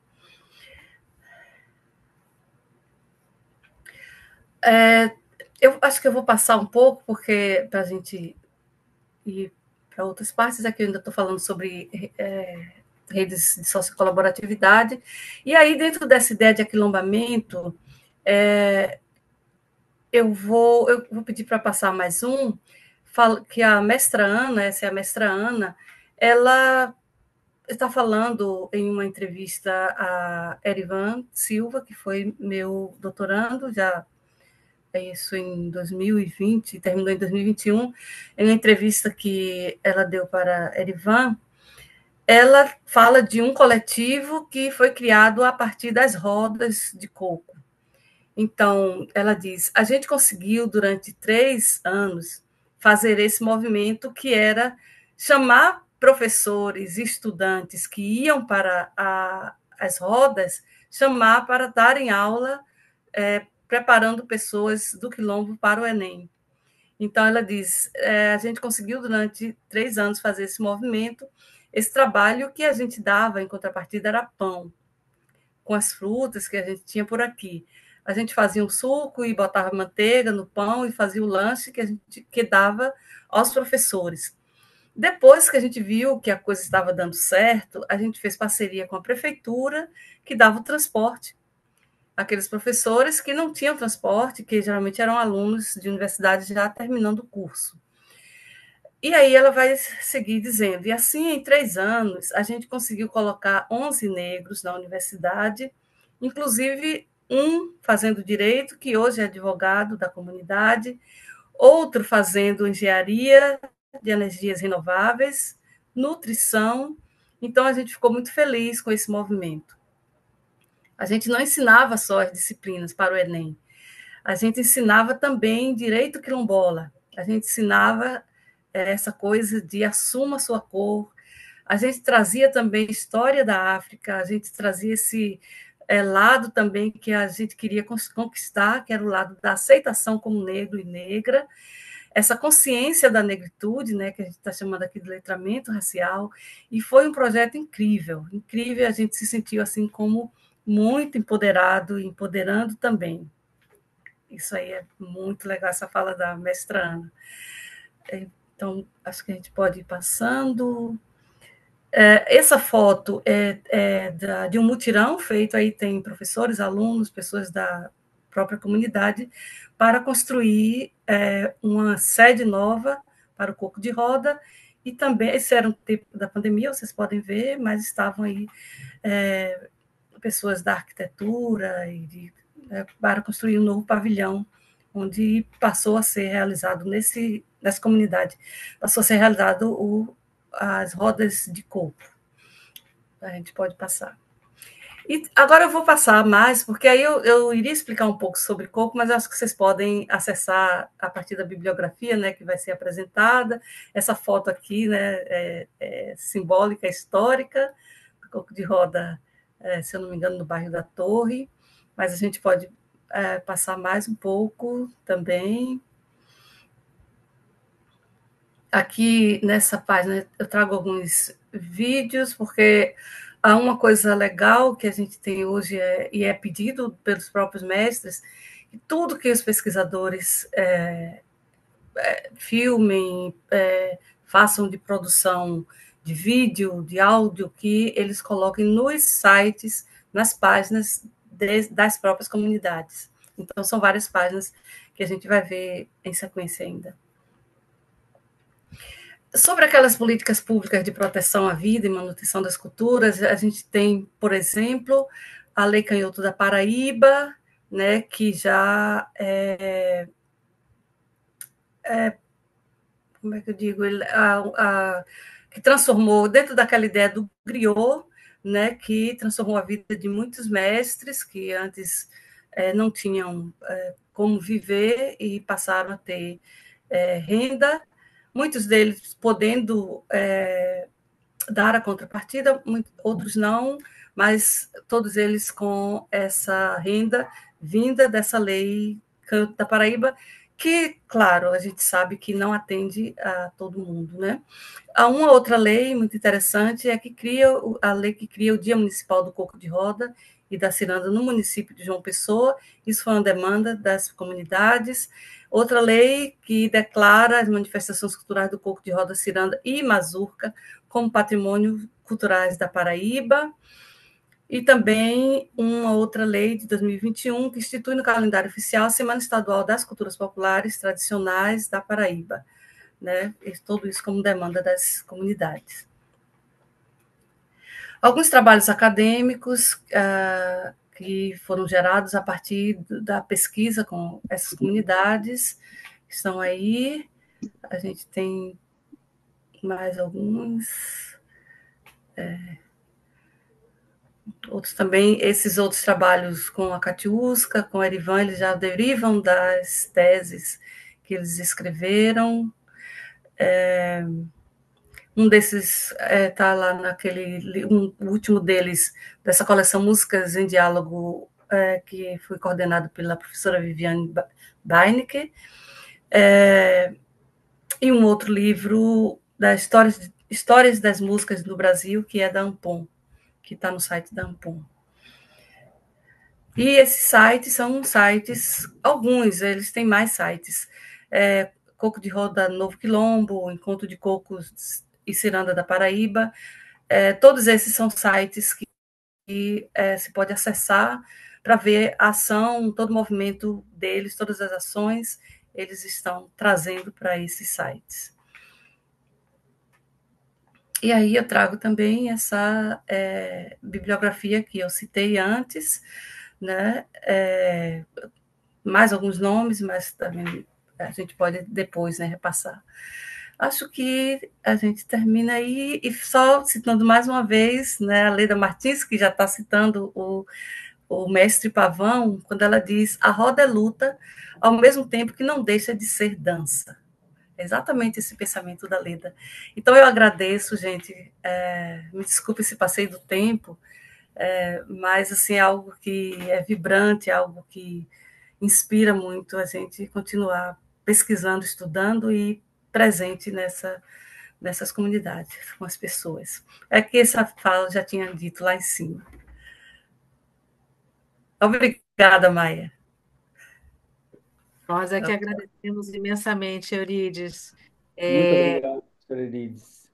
Eu acho que eu vou passar um pouco, porque para a gente ir para outras partes, aqui eu ainda estou falando sobre redes de sociocolaboratividade, e aí dentro dessa ideia de aquilombamento, eu vou pedir para passar mais que a mestra Ana, essa é a mestra Ana, ela está falando em uma entrevista a Erivan Silva, que foi meu doutorando, já isso em 2020, terminou em 2021, em uma entrevista que ela deu para Erivan, ela fala de um coletivo que foi criado a partir das rodas de coco. Então, ela diz, a gente conseguiu, durante 3 anos, fazer esse movimento que era chamar professores e estudantes que iam para as rodas, chamar para darem aula, preparando pessoas do Quilombo para o Enem. Então, ela diz, a gente conseguiu durante 3 anos fazer esse movimento, esse trabalho que a gente dava em contrapartida era pão, com as frutas que a gente tinha por aqui. A gente fazia um suco e botava manteiga no pão e fazia o lanche que dava aos professores. Depois que a gente viu que a coisa estava dando certo, a gente fez parceria com a prefeitura, que dava o transporte. Aqueles professores que não tinham transporte, que geralmente eram alunos de universidade já terminando o curso. E aí ela vai seguir dizendo, e assim, em 3 anos, a gente conseguiu colocar 11 negros na universidade, inclusive um fazendo direito, que hoje é advogado da comunidade, outro fazendo engenharia de energias renováveis, nutrição. Então, a gente ficou muito feliz com esse movimento. A gente não ensinava só as disciplinas para o Enem, a gente ensinava também direito quilombola, a gente ensinava essa coisa de assuma sua cor, a gente trazia também história da África, a gente trazia esse lado também que a gente queria conquistar, que era o lado da aceitação como negro e negra, essa consciência da negritude, né, que a gente está chamando aqui de letramento racial, e foi um projeto incrível, incrível, a gente se sentiu assim como muito empoderado, empoderando também. Isso aí é muito legal, essa fala da mestra Ana. Então, acho que a gente pode ir passando. Essa foto é de um mutirão feito, aí tem professores, alunos, pessoas da própria comunidade, para construir uma sede nova para o Coco de Roda, e também, esse era um tempo da pandemia, vocês podem ver, mas estavam aí pessoas da arquitetura para construir um novo pavilhão, onde passou a ser realizado nessa comunidade, passou a ser realizado as rodas de coco. A gente pode passar. E agora eu vou passar mais, porque aí eu iria explicar um pouco sobre coco, mas acho que vocês podem acessar a partir da bibliografia, né, que vai ser apresentada. Essa foto aqui, né, é simbólica, histórica, do Coco de Roda, se eu não me engano, no bairro da Torre, mas a gente pode passar mais um pouco também. Aqui nessa página eu trago alguns vídeos, porque há uma coisa legal que a gente tem hoje, e é pedido pelos próprios mestres, que tudo que os pesquisadores filmem, façam de produção de vídeo, de áudio, que eles coloquem nos sites, nas páginas das próprias comunidades. Então, são várias páginas que a gente vai ver em sequência ainda. Sobre aquelas políticas públicas de proteção à vida e manutenção das culturas, a gente tem, por exemplo, a Lei Canhoto da Paraíba, né, que já como é que eu digo, que transformou, dentro daquela ideia do griot, né, que transformou a vida de muitos mestres que antes não tinham como viver e passaram a ter renda, muitos deles podendo dar a contrapartida, outros não, mas todos eles com essa renda vinda dessa lei Canto da Paraíba, que, claro, a gente sabe que não atende a todo mundo, né? Há uma outra lei muito interessante, a lei que cria o Dia Municipal do Coco de Roda e da Ciranda no município de João Pessoa. Isso foi uma demanda das comunidades. Outra lei que declara as manifestações culturais do Coco de Roda, Ciranda e Mazurca como patrimônio culturais da Paraíba. E também uma outra lei de 2021 que institui no calendário oficial a Semana Estadual das Culturas Populares Tradicionais da Paraíba, né? E tudo isso como demanda das comunidades. Alguns trabalhos acadêmicos que foram gerados a partir da pesquisa com essas comunidades que estão aí. A gente tem mais alguns. Outros também, esses outros trabalhos com a Catiusca, com a Erivan, eles já derivam das teses que eles escreveram. Um desses está lá o último deles, dessa coleção Músicas em Diálogo, que foi coordenado pela professora Viviane Beinecke, e um outro livro das histórias das músicas no Brasil, que é da Ampom, que está no site da Ampom. E esses sites são sites, alguns, eles têm mais sites. Coco de Roda Novo Quilombo, Encontro de Cocos e Ciranda da Paraíba. Todos esses são sites que se pode acessar para ver a ação, todo o movimento deles, todas as ações, eles estão trazendo para esses sites. E aí eu trago também essa bibliografia que eu citei antes, né? Mais alguns nomes, mas também a gente pode depois, né, repassar. Acho que a gente termina aí, e só citando mais uma vez, né, a Leda Martins, que já está citando o mestre Pavão, quando ela diz: a roda é luta, ao mesmo tempo que não deixa de ser dança. É exatamente esse pensamento da Leda. Então, eu agradeço, gente. Me desculpe se passei do tempo, mas assim, é algo que é vibrante, algo que inspira muito a gente continuar pesquisando, estudando e presente nessas comunidades, com as pessoas. É que essa fala eu já tinha dito lá em cima. Obrigada, Maia. Nós é que agradecemos imensamente, Eurídice. Muito obrigado, professora Elides.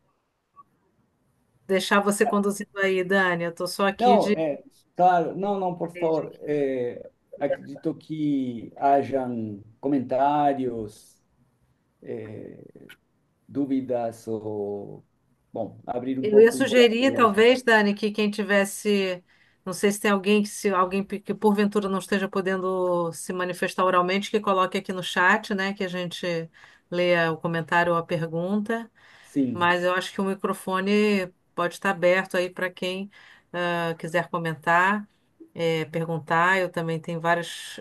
Deixar você conduzindo aí, Dani. Eu estou só aqui Não, de. claro, não, por favor. Acredito que hajam comentários, dúvidas ou, bom, abrir um Eu ia pouco o sugerir, diálogo. talvez, Dani, que quem tivesse. Não sei se tem alguém se alguém que porventura não esteja podendo se manifestar oralmente, que coloque aqui no chat, né? Que a gente leia o comentário ou a pergunta. Sim, Mas eu acho que o microfone pode estar aberto aí para quem quiser comentar, perguntar. Eu também tenho várias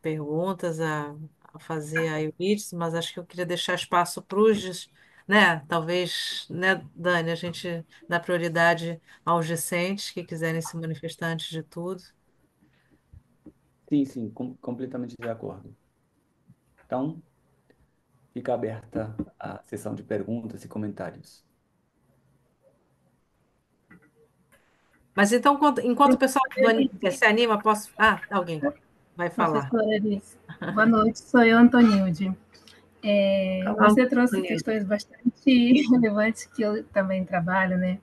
perguntas a fazer a Euridice, mas acho que eu queria deixar espaço para os, né? Talvez, né, Dani, a gente dá prioridade aos discentes que quiserem se manifestar antes de tudo. sim, completamente de acordo. Então, fica aberta a sessão de perguntas e comentários. Mas então, enquanto o pessoal se anima, posso. Ah, alguém vai falar. Professora Elis, boa noite, sou eu, Antonilde. Você trouxe questões bastante relevantes que eu também trabalho, né?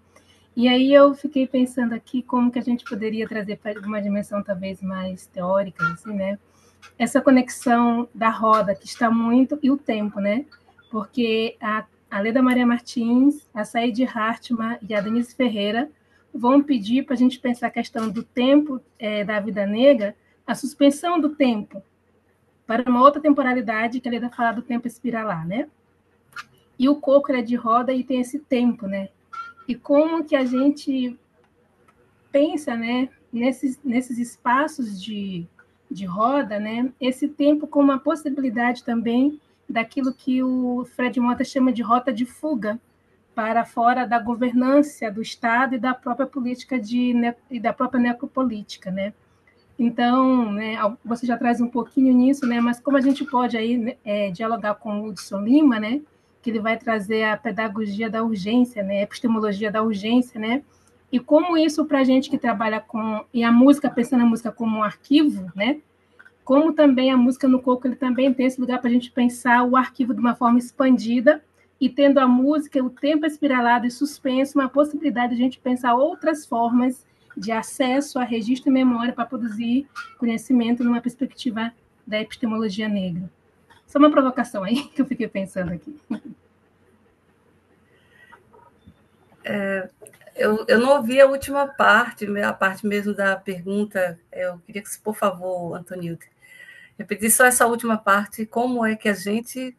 E aí eu fiquei pensando aqui como que a gente poderia trazer para uma dimensão talvez mais teórica, assim, né? Essa conexão da roda que está muito e o tempo, né? Porque a Leda Maria Martins, a Saide Hartmann e a Denise Ferreira vão pedir para a gente pensar a questão do tempo da vida negra, a suspensão do tempo para uma outra temporalidade que a Leda fala do tempo espiralar, né? E o coco é de roda e tem esse tempo, né? E como que a gente pensa, né, nesses espaços de roda, né, esse tempo como uma possibilidade também daquilo que o Fred Mota chama de rota de fuga para fora da governança do Estado e da própria política e da própria necropolítica, né? Então, né, você já traz um pouquinho nisso, né, mas como a gente pode aí dialogar com o Hudson Lima, né, que ele vai trazer a pedagogia da urgência, né, a epistemologia da urgência, né, e como isso para a gente que trabalha com e a música, pensando a música como um arquivo, né, como também a música no coco ele também tem esse lugar para a gente pensar o arquivo de uma forma expandida e tendo a música, o tempo espiralado e suspenso, uma possibilidade de a gente pensar outras formas de acesso a registro e memória para produzir conhecimento numa perspectiva da epistemologia negra. Só uma provocação aí que eu fiquei pensando aqui. Eu não ouvi a última parte, a parte mesmo da pergunta. Eu queria que, por favor, Antonildo, repetir só essa última parte. Como é que a gente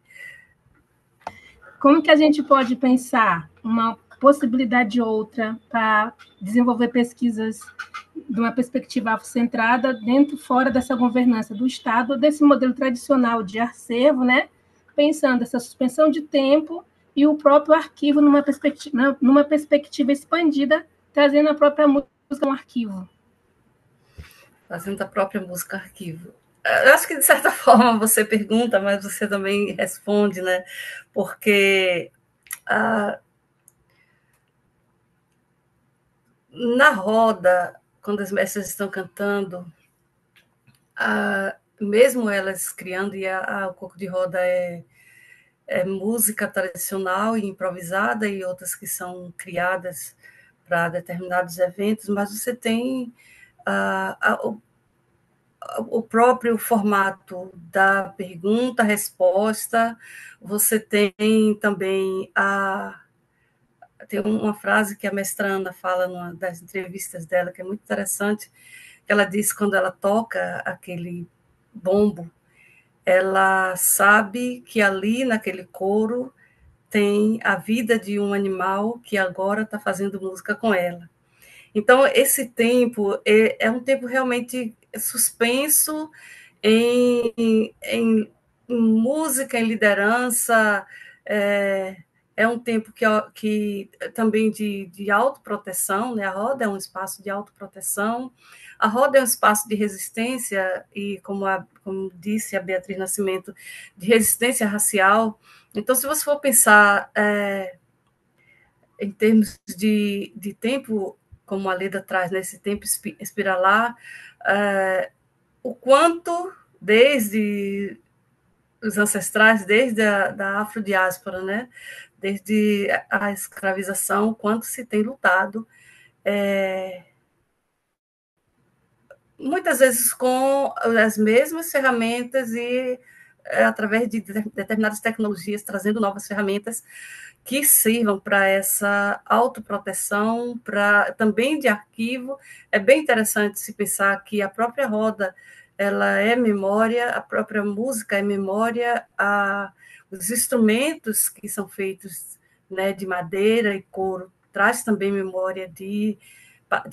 pode pensar uma possibilidade outra para desenvolver pesquisas de uma perspectiva afrocentrada dentro fora dessa governança do Estado, desse modelo tradicional de acervo, né? Pensando essa suspensão de tempo e o próprio arquivo numa perspectiva expandida, trazendo a própria música um arquivo. Fazendo a própria música arquivo. Eu acho que, de certa forma, você pergunta, mas você também responde, né? Porque na roda, quando as mestras estão cantando, mesmo elas criando, e o coco de roda é música tradicional e improvisada, e outras que são criadas para determinados eventos, mas você tem o próprio formato da pergunta-resposta, você tem também tem uma frase que a mestra Ana fala numa das entrevistas dela, que é muito interessante, que ela diz que quando ela toca aquele bombo, ela sabe que ali, naquele coro, tem a vida de um animal que agora está fazendo música com ela. Então, esse tempo é um tempo realmente suspenso em música, em liderança, é um tempo que também de autoproteção, né? A roda é um espaço de autoproteção, a roda é um espaço de resistência, e como disse a Beatriz Nascimento, de resistência racial. Então, se você for pensar em termos de tempo, como a Leda traz, nesse tempo espiralar, o quanto, desde os ancestrais, desde da afrodiáspora, né? Desde a escravização, quanto se tem lutado, muitas vezes com as mesmas ferramentas e através de determinadas tecnologias, trazendo novas ferramentas que sirvam para essa autoproteção, também de arquivo. É bem interessante se pensar que a própria roda ela é memória, a própria música é memória, os instrumentos que são feitos, né, de madeira e couro traz também memória de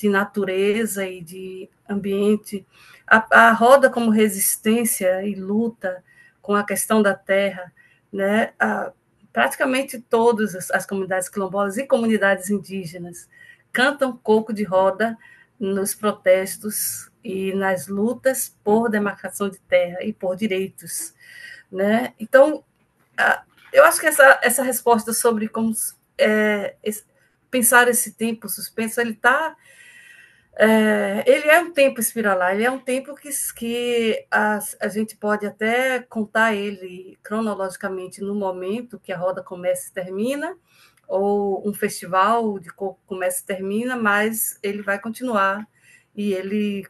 natureza e de ambiente. A roda como resistência e luta com a questão da terra, né? Praticamente todas as comunidades quilombolas e comunidades indígenas cantam coco de roda nos protestos e nas lutas por demarcação de terra e por direitos, né? Então, eu acho que essa resposta sobre como pensar esse tempo suspenso, ele é um tempo espiralar, ele é um tempo que a gente pode até contar ele cronologicamente no momento que a roda começa e termina, ou um festival de coco começa e termina, mas ele vai continuar, e ele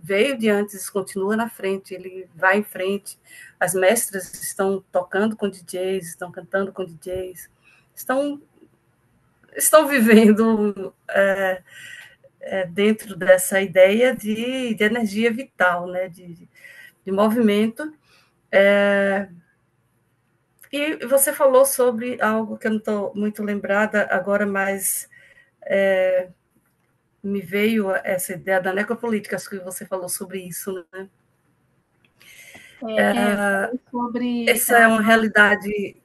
veio de antes, continua na frente, ele vai em frente. As mestras estão tocando com DJs, estão cantando com DJs, estão vivendo dentro dessa ideia de energia vital, né? de movimento. E você falou sobre algo que eu não estou muito lembrada agora, mas me veio essa ideia da necropolítica, acho que você falou sobre isso, né? Sobre essa é uma realidade.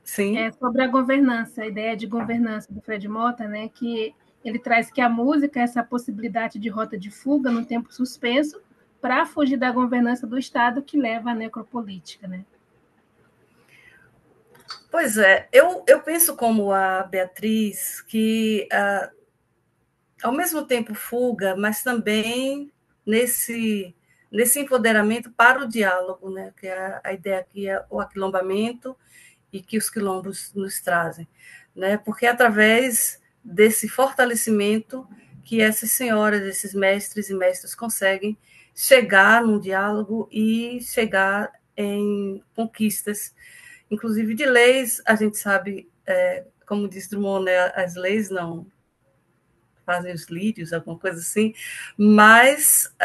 Sim. Sobre a governança, a ideia de governança do Fred Mota, né, que ele traz que a música é essa possibilidade de rota de fuga no tempo suspenso para fugir da governança do Estado que leva à necropolítica, né? Pois é, eu penso como a Beatriz, que ao mesmo tempo fuga, mas também nesse empoderamento para o diálogo, né? Que é a ideia que é o aquilombamento e que os quilombos nos trazem, né? Porque é através desse fortalecimento que essas senhoras, esses mestres e mestras conseguem chegar num diálogo e chegar em conquistas, inclusive de leis. A gente sabe, como diz Drummond, né, as leis não fazem os lírios, alguma coisa assim, mas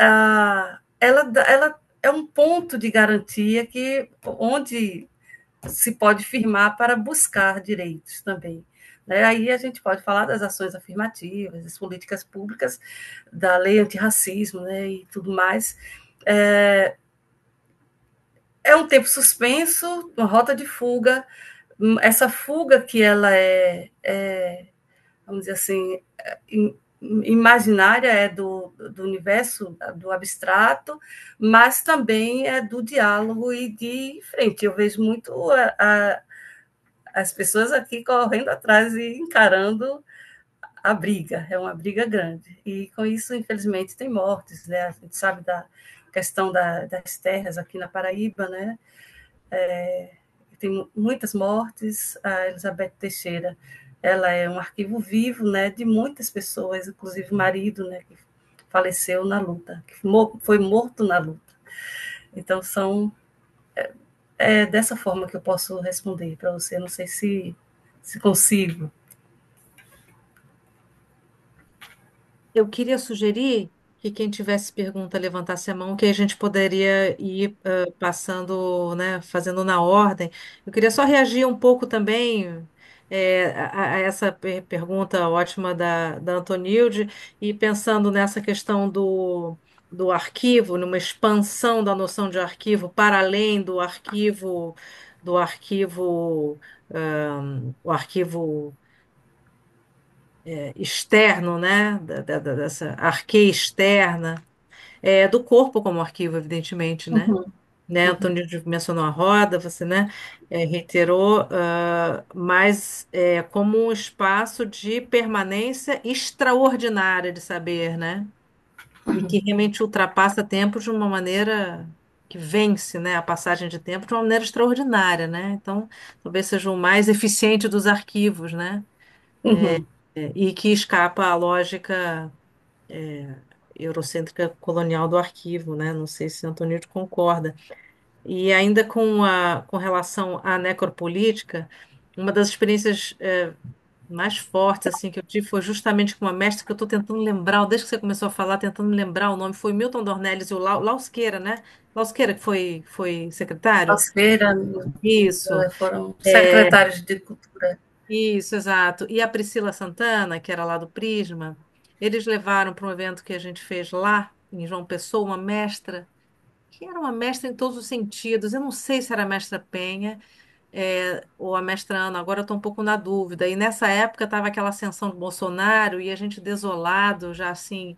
ela é um ponto de garantia onde se pode firmar para buscar direitos também. Né? Aí a gente pode falar das ações afirmativas, das políticas públicas, da lei antirracismo, né, e tudo mais. É um tempo suspenso, uma rota de fuga, essa fuga que ela vamos dizer assim, imaginária, é do universo, do abstrato, mas também é do diálogo e de frente. Eu vejo muito as pessoas aqui correndo atrás e encarando a briga, é uma briga grande. E com isso, infelizmente, tem mortes, né? A gente sabe da questão das terras aqui na Paraíba, né? Tem muitas mortes. A Elizabeth Teixeira, ela é um arquivo vivo, né, de muitas pessoas, inclusive o marido, né, que faleceu na luta, que foi morto na luta. Então, é dessa forma que eu posso responder para você. Não sei se consigo. Eu queria sugerir que quem tivesse pergunta levantasse a mão, que a gente poderia ir passando, né, fazendo na ordem. Eu queria só reagir um pouco também a essa pergunta ótima da Antonilde e pensando nessa questão do arquivo, numa expansão da noção de arquivo para além do arquivo, o arquivo externo, né, dessa arqueia externa, do corpo como arquivo, evidentemente, né? Uhum, Né, uhum, Antônio mencionou a roda, você, né, reiterou, mas como um espaço de permanência extraordinária de saber, né? E que realmente ultrapassa tempo de uma maneira que vence, né, a passagem de tempo de uma maneira extraordinária, né? Então, talvez seja o mais eficiente dos arquivos, né? uhum. E que escapa à lógica eurocêntrica colonial do arquivo, né? Não sei se Antônio concorda. E ainda com relação à necropolítica, uma das experiências mais fortes assim que eu tive foi justamente com uma mestra que eu estou tentando lembrar, desde que você começou a falar, tentando lembrar o nome, foi Milton Dornelles e o Lausqueira, né? Lausqueira, que foi secretário? Osqueira, Isso. foram É, secretários de cultura. isso, exato. E a Priscila Santana, que era lá do Prisma, eles levaram para um evento que a gente fez lá, em João Pessoa, uma mestra, que era uma mestra em todos os sentidos. Eu não sei se era a mestra Penha, ou a mestra Ana, agora eu estou um pouco na dúvida. E nessa época estava aquela ascensão do Bolsonaro e a gente desolado, já assim,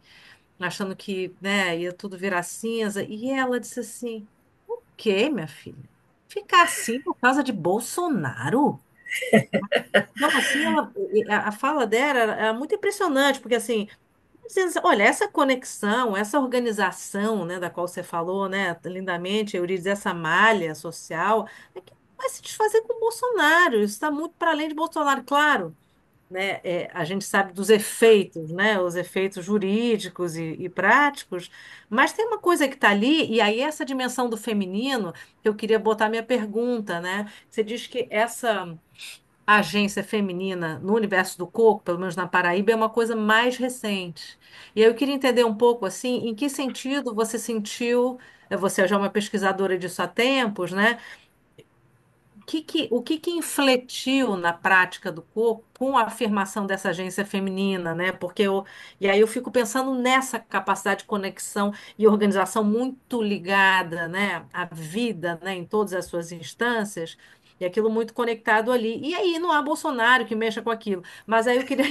achando que, né, ia tudo virar cinza. E ela disse assim: O quê, minha filha? Ficar assim por causa de Bolsonaro? Não, assim, a fala dela era muito impressionante, porque assim, olha, essa conexão, essa organização, né, da qual você falou, né, lindamente, Euridice, essa malha social, é que vai se desfazer com o Bolsonaro, isso está muito para além de Bolsonaro, claro, né, a gente sabe dos efeitos, né, os efeitos jurídicos e práticos, mas tem uma coisa que está ali, e aí essa dimensão do feminino, que eu queria botar minha pergunta, né, você diz que essa a agência feminina no universo do coco, pelo menos na Paraíba, é uma coisa mais recente. E aí eu queria entender um pouco assim, em que sentido você sentiu, você já é uma pesquisadora disso há tempos, né? O que que infletiu na prática do corpo com a afirmação dessa agência feminina, né? E aí eu fico pensando nessa capacidade de conexão e organização muito ligada, né, à vida, né, em todas as suas instâncias, e aquilo muito conectado ali. E aí não há Bolsonaro que mexa com aquilo. Mas aí eu queria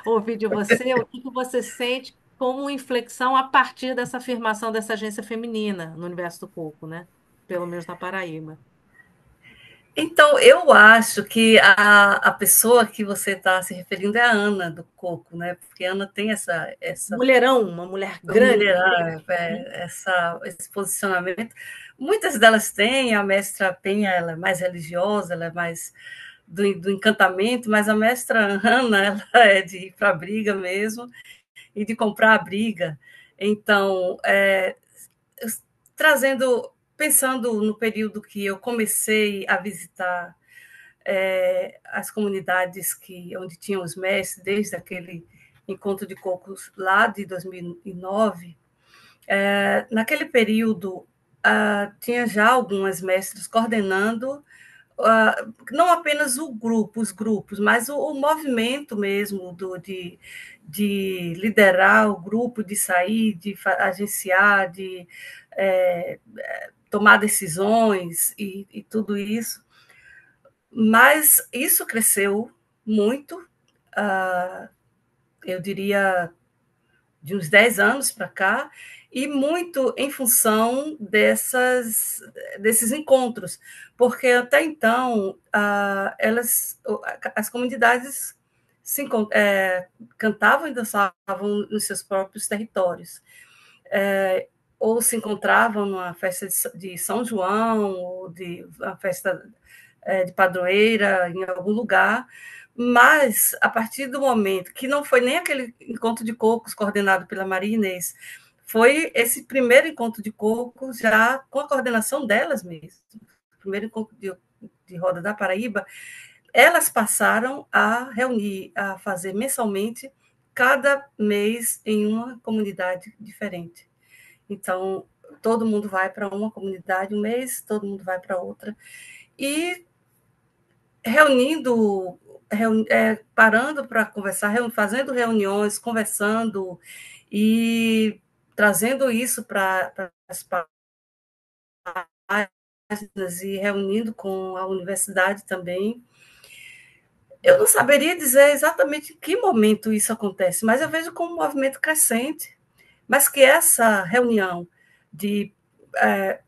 ouvir de você o que que você sente como inflexão a partir dessa afirmação dessa agência feminina no universo do corpo, né? Pelo menos na Paraíba. Então, eu acho que a pessoa que você está se referindo é a Ana do Coco, né? Porque a Ana tem essa Mulherão, uma mulher grande. mulher, esse posicionamento. Muitas delas têm, a mestra Penha, ela é mais religiosa, ela é mais do encantamento, mas a mestra Ana, ela é de ir para a briga mesmo e de comprar a briga. Então, trazendo, pensando no período que eu comecei a visitar as comunidades onde tinham os mestres, desde aquele encontro de cocos lá de 2009, naquele período tinha já algumas mestres coordenando não apenas os grupos, mas o movimento mesmo de liderar o grupo, de sair, de agenciar, de tomar decisões e tudo isso. Mas isso cresceu muito, eu diria, de uns 10 anos para cá, e muito em função desses encontros, porque até então as comunidades cantavam e dançavam nos seus próprios territórios, ou se encontravam numa festa de São João, ou de uma festa de padroeira em algum lugar, mas a partir do momento que não foi nem aquele encontro de cocos coordenado pela Maria Inês, foi esse primeiro encontro de cocos já com a coordenação delas mesmas, o primeiro encontro de roda da Paraíba, elas passaram a reunir, a fazer mensalmente, cada mês em uma comunidade diferente. Então, todo mundo vai para uma comunidade um mês, todo mundo vai para outra, e parando para conversar, fazendo reuniões, conversando e trazendo isso para as páginas e reunindo com a universidade também. Eu não saberia dizer exatamente em que momento isso acontece, mas eu vejo como um movimento crescente, mas que essa reunião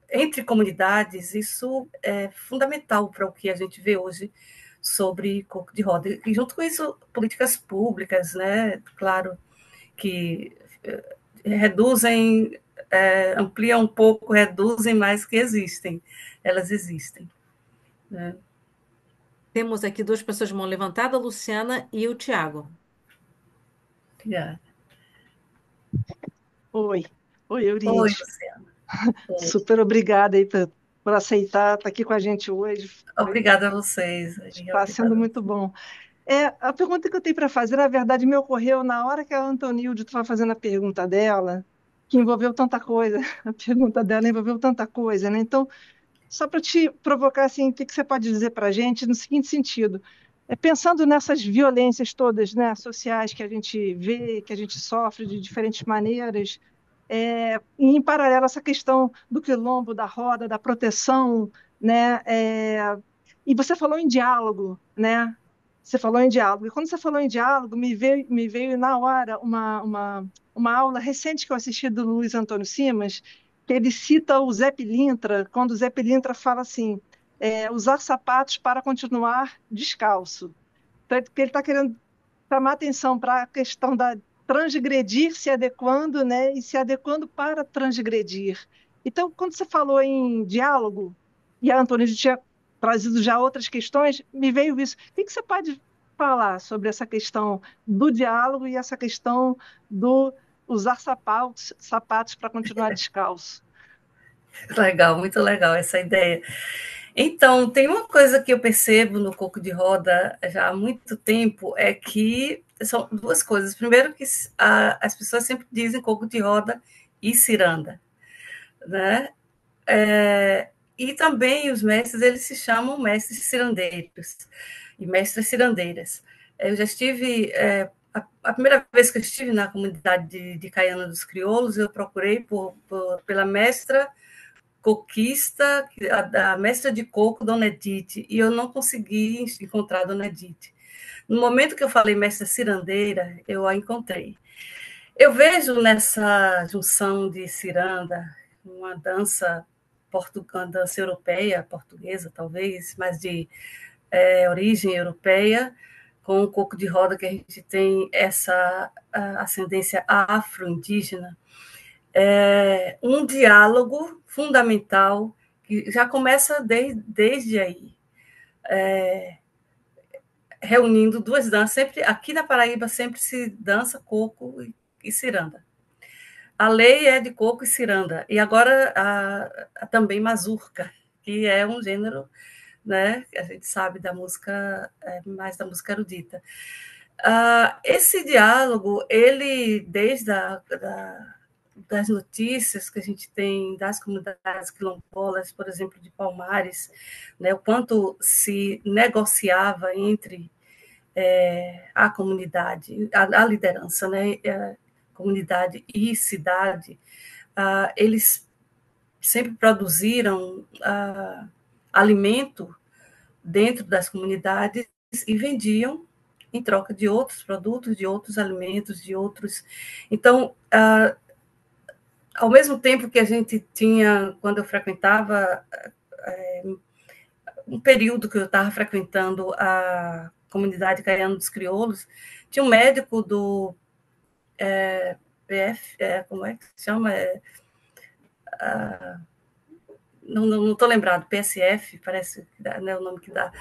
entre comunidades, isso é fundamental para o que a gente vê hoje sobre coco de roda. E junto com isso, políticas públicas, né? Claro, que ampliam um pouco, reduzem, mas que existem. Elas existem. Né? Temos aqui 2 pessoas de mão levantada, a Luciana e o Tiago. Obrigada. Oi, Euridice. Oi, Luciana. Super obrigada aí por aceitar estar aqui com a gente hoje. Obrigada a vocês. Está sendo muito bom. A pergunta que eu tenho para fazer, na verdade, me ocorreu na hora que a Antonilde estava fazendo a pergunta dela, que envolveu tanta coisa. A pergunta dela envolveu tanta coisa, né? Então, só para te provocar, assim, o que você pode dizer para a gente no seguinte sentido: pensando nessas violências todas, né, sociais que a gente vê, que a gente sofre de diferentes maneiras, e em paralelo essa questão do quilombo, da roda, da proteção, né? E você falou em diálogo, né? Você falou em diálogo. E quando você falou em diálogo, me veio na hora uma aula recente que eu assisti do Luiz Antônio Simas, que ele cita o Zé Pilintra, quando o Zé Pilintra fala assim, usar sapatos para continuar descalço. Então, ele está querendo chamar atenção para a questão da transgredir se adequando, né, e se adequando para transgredir. Então, quando você falou em diálogo, e a Antônia tinha trazido já outras questões, me veio isso. O que você pode falar sobre essa questão do diálogo e essa questão do usar sapatos para continuar descalço? Legal, muito legal essa ideia. Então, tem uma coisa que eu percebo no coco de roda já há muito tempo, é que são 2 coisas. Primeiro, que as pessoas sempre dizem coco de roda e ciranda, né? E também os mestres, eles se chamam mestres cirandeiros e mestras cirandeiras. Eu já estive, a primeira vez que eu estive na comunidade de Caiana dos Crioulos, eu procurei pela mestra coquista, a mestra de coco, Dona Edith, e eu não consegui encontrar a Dona Edith. No momento que eu falei mestra cirandeira, eu a encontrei. Eu vejo nessa junção de ciranda uma dança europeia, portuguesa talvez, mas de origem europeia, com o coco de roda que a gente tem essa ascendência afro-indígena, um diálogo fundamental que já começa desde aí, reunindo 2 danças. Sempre, aqui na Paraíba sempre se dança coco e ciranda. A lei é de coco e ciranda. E agora também mazurca, que é um gênero, né, que a gente sabe da música, mais da música erudita. Esse diálogo, ele, desde das notícias que a gente tem das comunidades quilombolas, por exemplo, de Palmares, né, o quanto se negociava entre a comunidade, a liderança, né, comunidade e cidade, eles sempre produziram alimento, dentro das comunidades e vendiam em troca de outros produtos, de outros alimentos, de outros. Então, ao mesmo tempo que a gente tinha, quando eu frequentava, um período que eu estava frequentando a comunidade Caiano dos Crioulos, tinha um médico do PF, como é que se chama? Não estou lembrado, PSF, parece que dá, né, o nome que dá,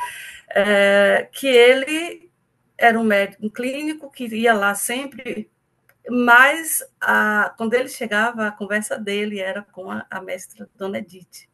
que ele era um médico, um clínico que ia lá sempre, mas quando ele chegava, a conversa dele era com a mestra Dona Edith.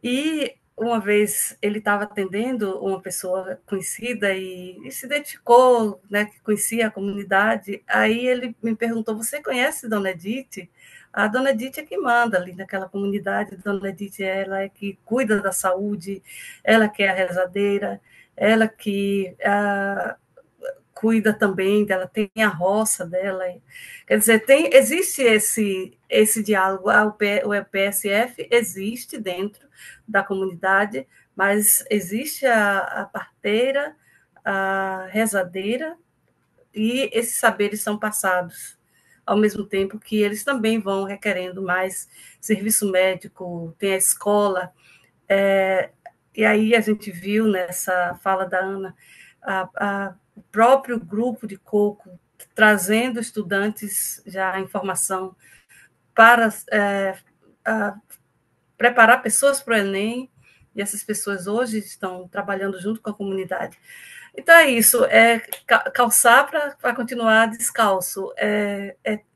E uma vez ele estava atendendo uma pessoa conhecida e se identificou, né, que conhecia a comunidade. Aí ele me perguntou: você conhece Dona Edith? A Dona Edith é que manda ali naquela comunidade. Dona Edith, ela é que cuida da saúde, ela que é a rezadeira, ela que cuida também dela, tem a roça dela. Quer dizer, existe esse diálogo. O PSF existe dentro da comunidade, mas existe a parteira, a rezadeira, e esses saberes são passados, ao mesmo tempo que eles também vão requerendo mais serviço médico, tem a escola. E aí a gente viu nessa fala da Ana o próprio grupo de coco trazendo estudantes já em formação para preparar pessoas para o Enem, e essas pessoas hoje estão trabalhando junto com a comunidade. Então é isso, calçar para continuar descalço,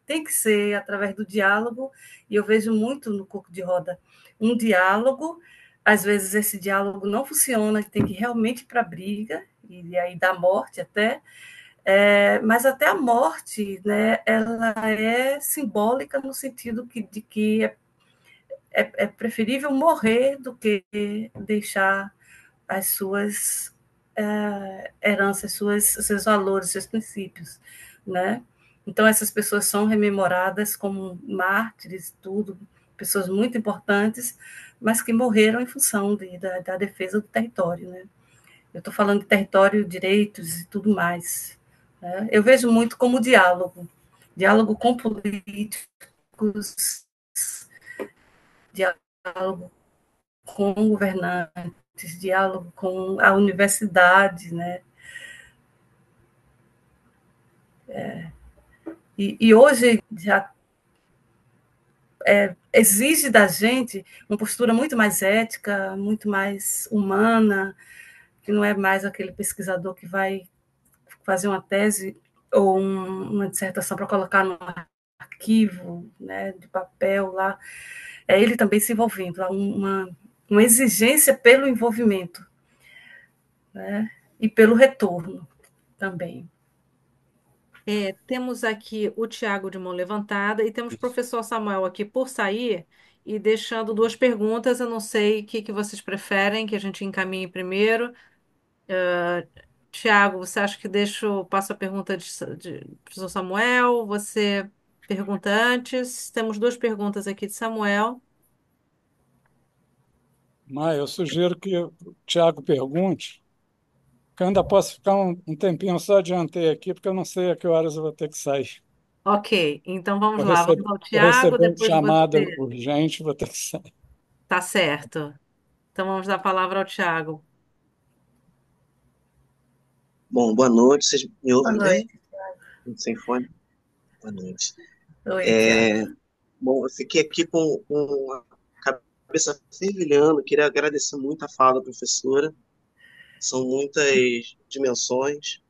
tem que ser através do diálogo, e eu vejo muito no Coco de Roda, um diálogo. Às vezes esse diálogo não funciona, tem que realmente ir para a briga, e aí dá morte até, mas até a morte, né, ela é simbólica no sentido de que é preferível morrer do que deixar as suas heranças, seus valores, seus princípios, né? Então essas pessoas são rememoradas como mártires, tudo, pessoas muito importantes, mas que morreram em função da defesa do território, né? Eu estou falando de território, direitos e tudo mais, né? Eu vejo muito como diálogo com políticos, diálogo com governantes, diálogo com a universidade, né? E hoje já exige da gente uma postura muito mais ética, muito mais humana, que não é mais aquele pesquisador que vai fazer uma tese ou uma dissertação para colocar no arquivo, né, de papel lá. É ele também se envolvendo, há uma exigência pelo envolvimento, né, e pelo retorno também. Temos aqui o Tiago de mão levantada e temos o professor Samuel aqui por sair e deixando duas perguntas. Eu não sei o que vocês preferem que a gente encaminhe primeiro. Tiago, você acha que passo a pergunta de professor Samuel? Você pergunta antes? Temos duas perguntas aqui de Samuel. Mas eu sugiro que o Tiago pergunte, que eu ainda posso ficar um tempinho só adiantei aqui, porque eu não sei a que horas eu vou ter que sair. Ok, então vamos Eu lá. recebi, Vamos ao eu Tiago, recebi um depois chamado você. urgente, vou ter que sair. Tá certo. Então vamos dar a palavra ao Tiago. Bom, boa noite. Vocês me Boa ouvem bem? noite. Sem fone? Boa noite. Oi, Tiago. Bom, eu fiquei aqui com a cabeça fervilhando. Queria agradecer muito a fala da professora. São muitas dimensões,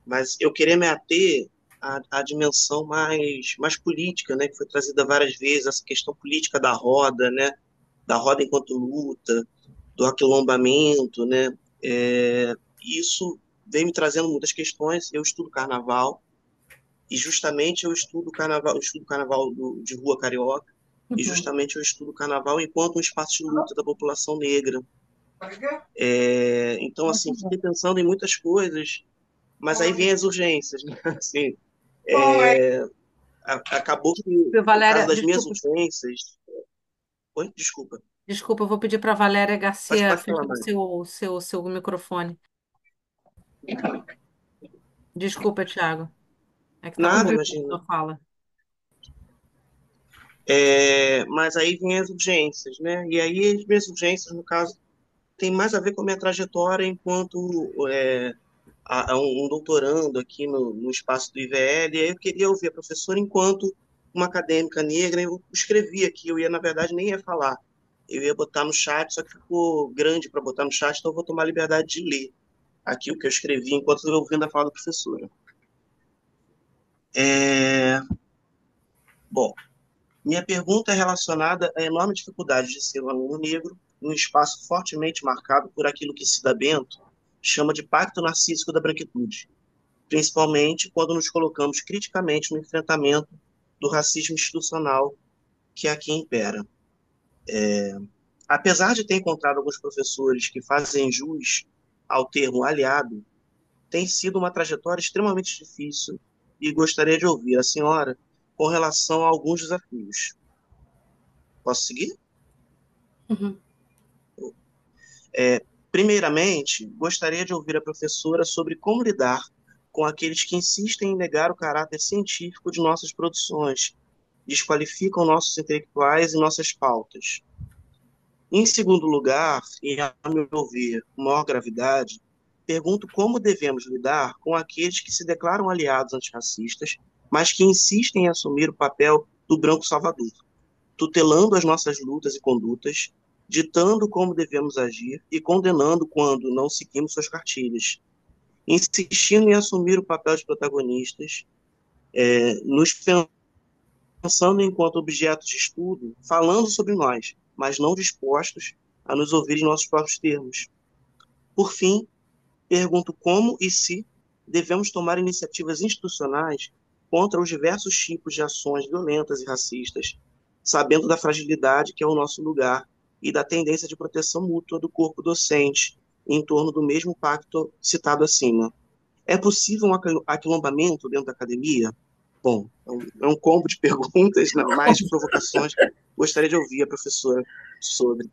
mas eu queria me ater à dimensão mais política, né, que foi trazida várias vezes, essa questão política da roda, né, da roda enquanto luta, do aquilombamento, né, isso vem me trazendo muitas questões. Eu estudo carnaval, e justamente eu estudo carnaval de rua carioca, e justamente eu estudo carnaval enquanto um espaço de luta da população negra. Então, assim, fiquei pensando em muitas coisas, mas aí vem as urgências, né? Assim, acabou que, por causa Valéria, das minhas desculpa. urgências... Oi, desculpa. Desculpa, eu vou pedir para a Valéria Mas Garcia pode falar fechar o mais. seu microfone. Desculpa, Tiago. É que estava Nada, cortando a imagina. sua fala. Mas aí vem as urgências, né? E aí as minhas urgências, no caso, tem mais a ver com a minha trajetória enquanto um doutorando aqui no espaço do IVL. E aí eu queria ouvir a professora enquanto uma acadêmica negra. Eu escrevi aqui, eu ia, na verdade, nem ia falar. Eu ia botar no chat, só que ficou grande para botar no chat, então eu vou tomar a liberdade de ler aqui o que eu escrevi enquanto eu ouvindo a fala da professora. É, Bom, minha pergunta é relacionada à enorme dificuldade de ser um aluno negro num espaço fortemente marcado por aquilo que Cida Bento chama de pacto narcísico da branquitude, principalmente quando nos colocamos criticamente no enfrentamento do racismo institucional que aqui impera. Apesar de ter encontrado alguns professores que fazem jus ao termo aliado, tem sido uma trajetória extremamente difícil e gostaria de ouvir a senhora com relação a alguns desafios. Posso seguir? Uhum. Primeiramente, gostaria de ouvir a professora sobre como lidar com aqueles que insistem em negar o caráter científico de nossas produções, desqualificam nossos intelectuais e nossas pautas. Em segundo lugar, e a meu ver, com maior gravidade, pergunto como devemos lidar com aqueles que se declaram aliados antirracistas, mas que insistem em assumir o papel do branco salvador, tutelando as nossas lutas e condutas, ditando como devemos agir e condenando quando não seguimos suas cartilhas, insistindo em assumir o papel de protagonistas, nos pensando enquanto objetos de estudo, falando sobre nós, mas não dispostos a nos ouvir em nossos próprios termos. Por fim, pergunto como e se devemos tomar iniciativas institucionais contra os diversos tipos de ações violentas e racistas, sabendo da fragilidade que é o nosso lugar e da tendência de proteção mútua do corpo docente em torno do mesmo pacto citado acima. É possível um aquilombamento dentro da academia? Bom, é um combo de perguntas, não, mais de provocações. Gostaria de ouvir a professora sobre.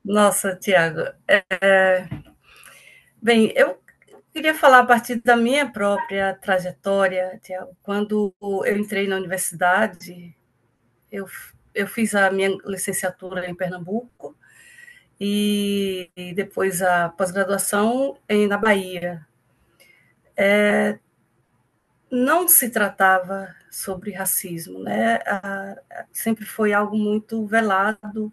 Nossa, Tiago. Bem, eu queria falar a partir da minha própria trajetória, Tiago. Quando eu entrei na universidade, eu, eu fiz a minha licenciatura em Pernambuco e depois a pós-graduação na Bahia. Não se tratava sobre racismo, né? Sempre foi algo muito velado.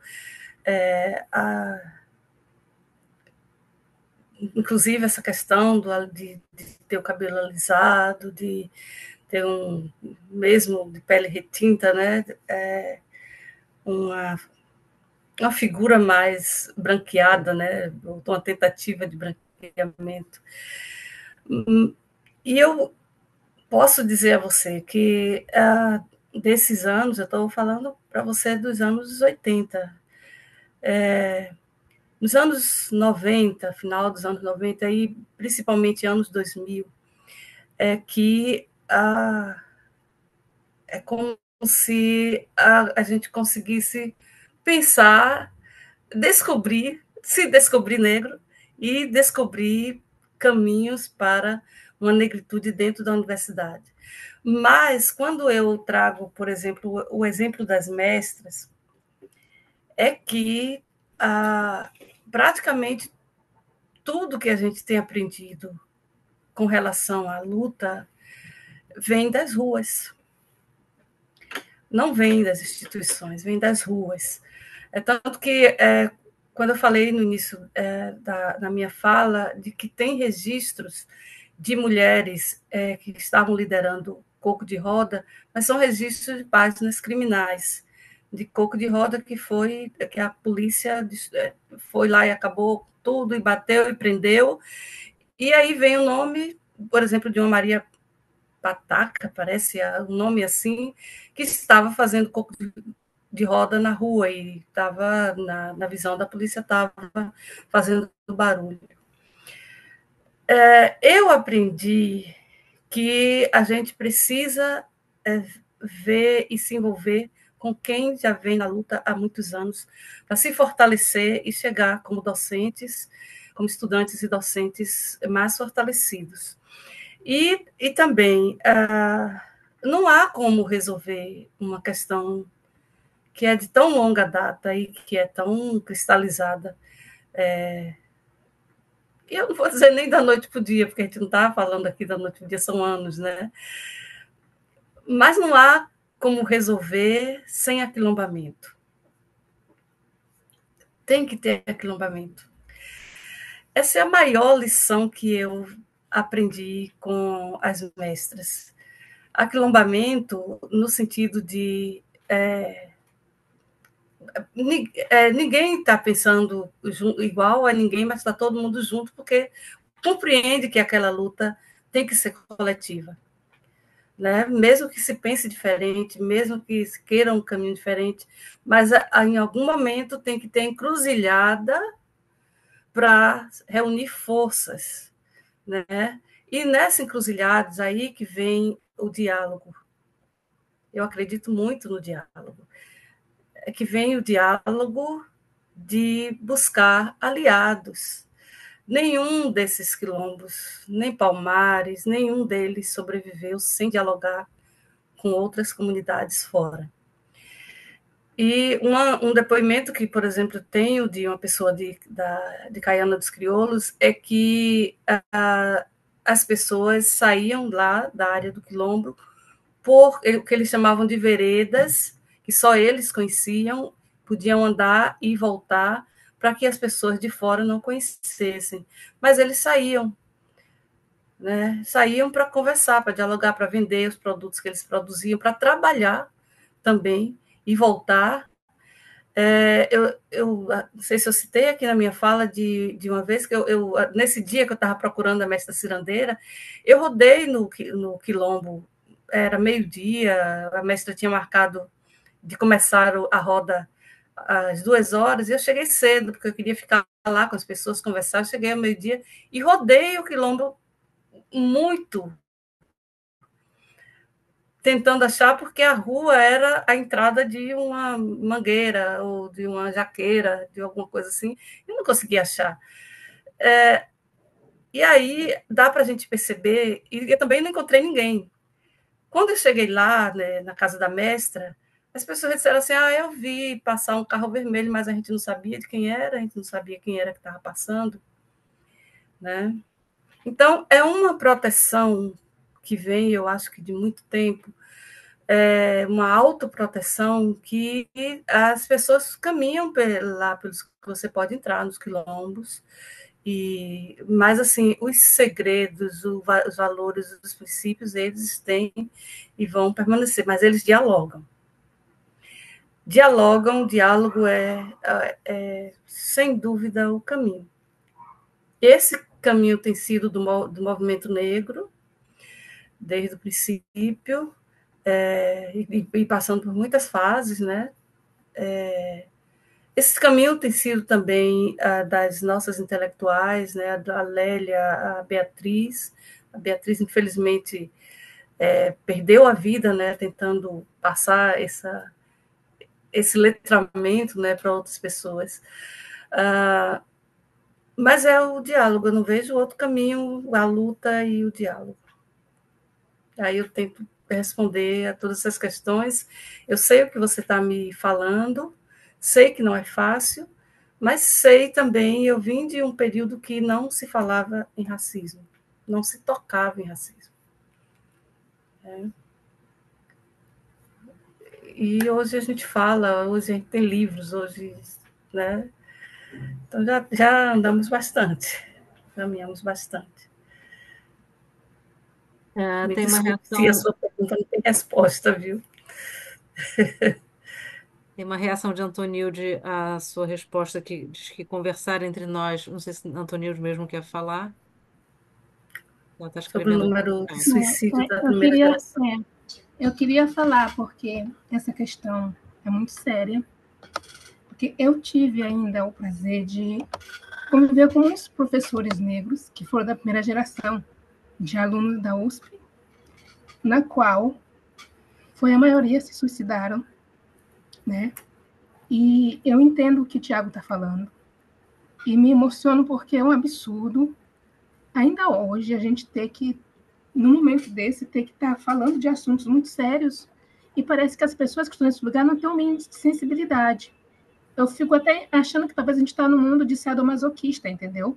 Inclusive essa questão de ter o cabelo alisado, de ter mesmo de pele retinta, né? Uma, uma figura mais branqueada, né? Uma tentativa de branqueamento. E eu posso dizer a você que desses anos, eu estou falando para você dos anos 80, nos anos 90, final dos anos 90 e principalmente anos 2000, que é como se a gente conseguisse pensar, se descobrir negro e descobrir caminhos para uma negritude dentro da universidade. Mas, quando eu trago, por exemplo, o exemplo das mestras, é que praticamente tudo que a gente tem aprendido com relação à luta vem das ruas, não vem das instituições, vem das ruas. Tanto que, quando eu falei no início da minha fala, de que tem registros de mulheres que estavam liderando coco de roda, mas são registros de páginas criminais, de coco de roda que a polícia foi lá e acabou tudo, e bateu e prendeu, e aí vem o nome, por exemplo, de uma Maria Pataca, parece um nome assim, que estava fazendo coco de roda na rua e estava, na visão da polícia, estava fazendo barulho. Eu aprendi que a gente precisa ver e se envolver com quem já vem na luta há muitos anos, para se fortalecer e chegar como docentes, como estudantes e docentes mais fortalecidos. E também, não há como resolver uma questão que é de tão longa data e que é tão cristalizada. Eu não vou dizer nem da noite para o dia, porque a gente não está falando aqui da noite para o dia, são anos, né? Mas não há como resolver sem aquilombamento. Tem que ter aquilombamento. Essa é a maior lição que eu aprendi com as mestras. Aquilombamento no sentido de ninguém está pensando igual a ninguém, mas está todo mundo junto, porque compreende que aquela luta tem que ser coletiva. Né? Mesmo que se pense diferente, mesmo que se queira um caminho diferente, mas em algum momento tem que ter encruzilhada para reunir forças. Né? E nessa encruzilhada aí que vem o diálogo. Eu acredito muito no diálogo. É que vem o diálogo de buscar aliados. Nenhum desses quilombos, nem Palmares, nenhum deles sobreviveu sem dialogar com outras comunidades fora. E um depoimento que, por exemplo, tenho de uma pessoa de Caiana dos Crioulos é que as pessoas saíam lá da área do quilombo por o que eles chamavam de veredas, que só eles conheciam, podiam andar e voltar para que as pessoas de fora não conhecessem. Mas eles saíam, né? Saíam para conversar, para dialogar, para vender os produtos que eles produziam, para trabalhar também e voltar. Eu não sei se eu citei aqui na minha fala de uma vez que nesse dia que eu estava procurando a mestra cirandeira, eu rodei no quilombo, era meio-dia, a mestra tinha marcado de começar a roda às 2 horas, e eu cheguei cedo, porque eu queria ficar lá com as pessoas, conversar. Eu cheguei ao meio-dia e rodei o quilombo muito, tentando achar, porque a rua era a entrada de uma mangueira ou de uma jaqueira, de alguma coisa assim, e não conseguia achar. E aí dá para a gente perceber, e eu também não encontrei ninguém. Quando eu cheguei lá, né, na casa da mestra, as pessoas disseram assim, eu vi passar um carro vermelho, mas a gente não sabia de quem era, a gente não sabia quem era que estava passando. Né? Então, é uma proteção que vem, eu acho que de muito tempo, uma autoproteção que as pessoas caminham lá pelos que você pode entrar, nos quilombos, mas assim, os segredos, os valores, os princípios, eles têm e vão permanecer, mas eles dialogam. O diálogo é sem dúvida o caminho. Esse caminho tem sido do movimento negro, desde o princípio, e passando por muitas fases, né? Esse caminho tem sido também das nossas intelectuais, né? A Lélia, a Beatriz. A Beatriz, infelizmente, perdeu a vida, né? Tentando passar esse letramento, né? Para outras pessoas. Mas é o diálogo, eu não vejo outro caminho, a luta e o diálogo. Aí eu tento responder a todas essas questões. Eu sei o que você está me falando, sei que não é fácil, mas sei também, eu vim de um período que não se falava em racismo, não se tocava em racismo. E hoje a gente fala, hoje a gente tem livros, hoje, né? Então já andamos bastante, caminhamos bastante. Me Tem uma desculpe reação... se a sua pergunta não tem resposta, viu? Tem uma reação de Antonilde à sua resposta, que diz que conversar entre nós, não sei se Antonilde mesmo quer falar. Ela está Sobre o escrevendo número aqui. de suicídio da Eu primeira queria, geração. eu queria falar, porque essa questão é muito séria, porque eu tive ainda o prazer de conviver com uns professores negros que foram da primeira geração de alunos da USP, na qual foi a maioria se suicidaram né? E eu entendo o que o Tiago está falando. E me emociono porque é um absurdo, ainda hoje, a gente ter que, num momento desse, ter que estar falando de assuntos muito sérios e parece que as pessoas que estão nesse lugar não têm o mínimo de sensibilidade. Eu fico até achando que talvez a gente está num mundo de sadomasoquista, entendeu?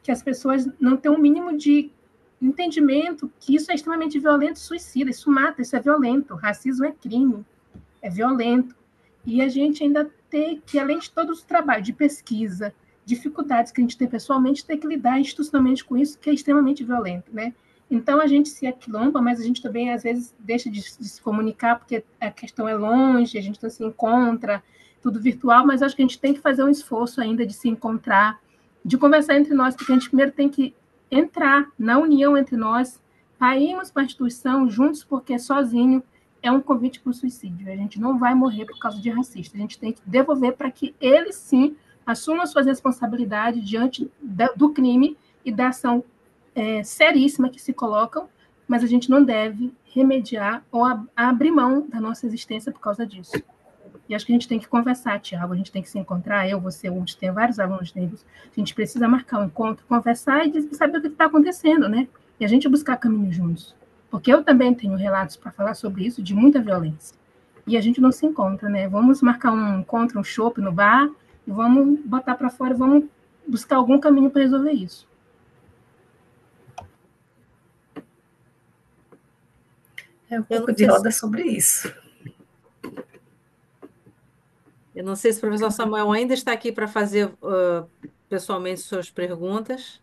Que as pessoas não têm um mínimo de entendimento que isso é extremamente violento, suicida, isso mata, isso é violento, racismo é crime, é violento. E a gente ainda tem que, além de todo o trabalho de pesquisa, dificuldades que a gente tem pessoalmente, ter que lidar institucionalmente com isso, que é extremamente violento, né? Então a gente se aquilomba, mas a gente também às vezes deixa de se comunicar porque a questão é longe, a gente não se encontra, tudo virtual, mas acho que a gente tem que fazer um esforço ainda de se encontrar, de conversar entre nós, porque a gente primeiro tem que entrar na união entre nós, para irmos para a instituição juntos, porque sozinho é um convite para o suicídio. A gente não vai morrer por causa de racista. A gente tem que devolver para que eles, sim, assumam suas responsabilidades diante do crime e da ação seríssima que se colocam, mas a gente não deve remediar ou abrir mão da nossa existência por causa disso. E acho que a gente tem que conversar, Tiago, a gente tem que se encontrar, eu, você, o Hud, tem vários alunos negros, a gente precisa marcar um encontro, conversar e saber o que está acontecendo, né? E a gente buscar caminhos juntos. Porque eu também tenho relatos para falar sobre isso, de muita violência. E a gente não se encontra, né? Vamos marcar um encontro, um chopp no bar, e vamos botar para fora, vamos buscar algum caminho para resolver isso. É um pouco de roda sobre isso. Eu não sei se o professor Samuel ainda está aqui para fazer pessoalmente suas perguntas.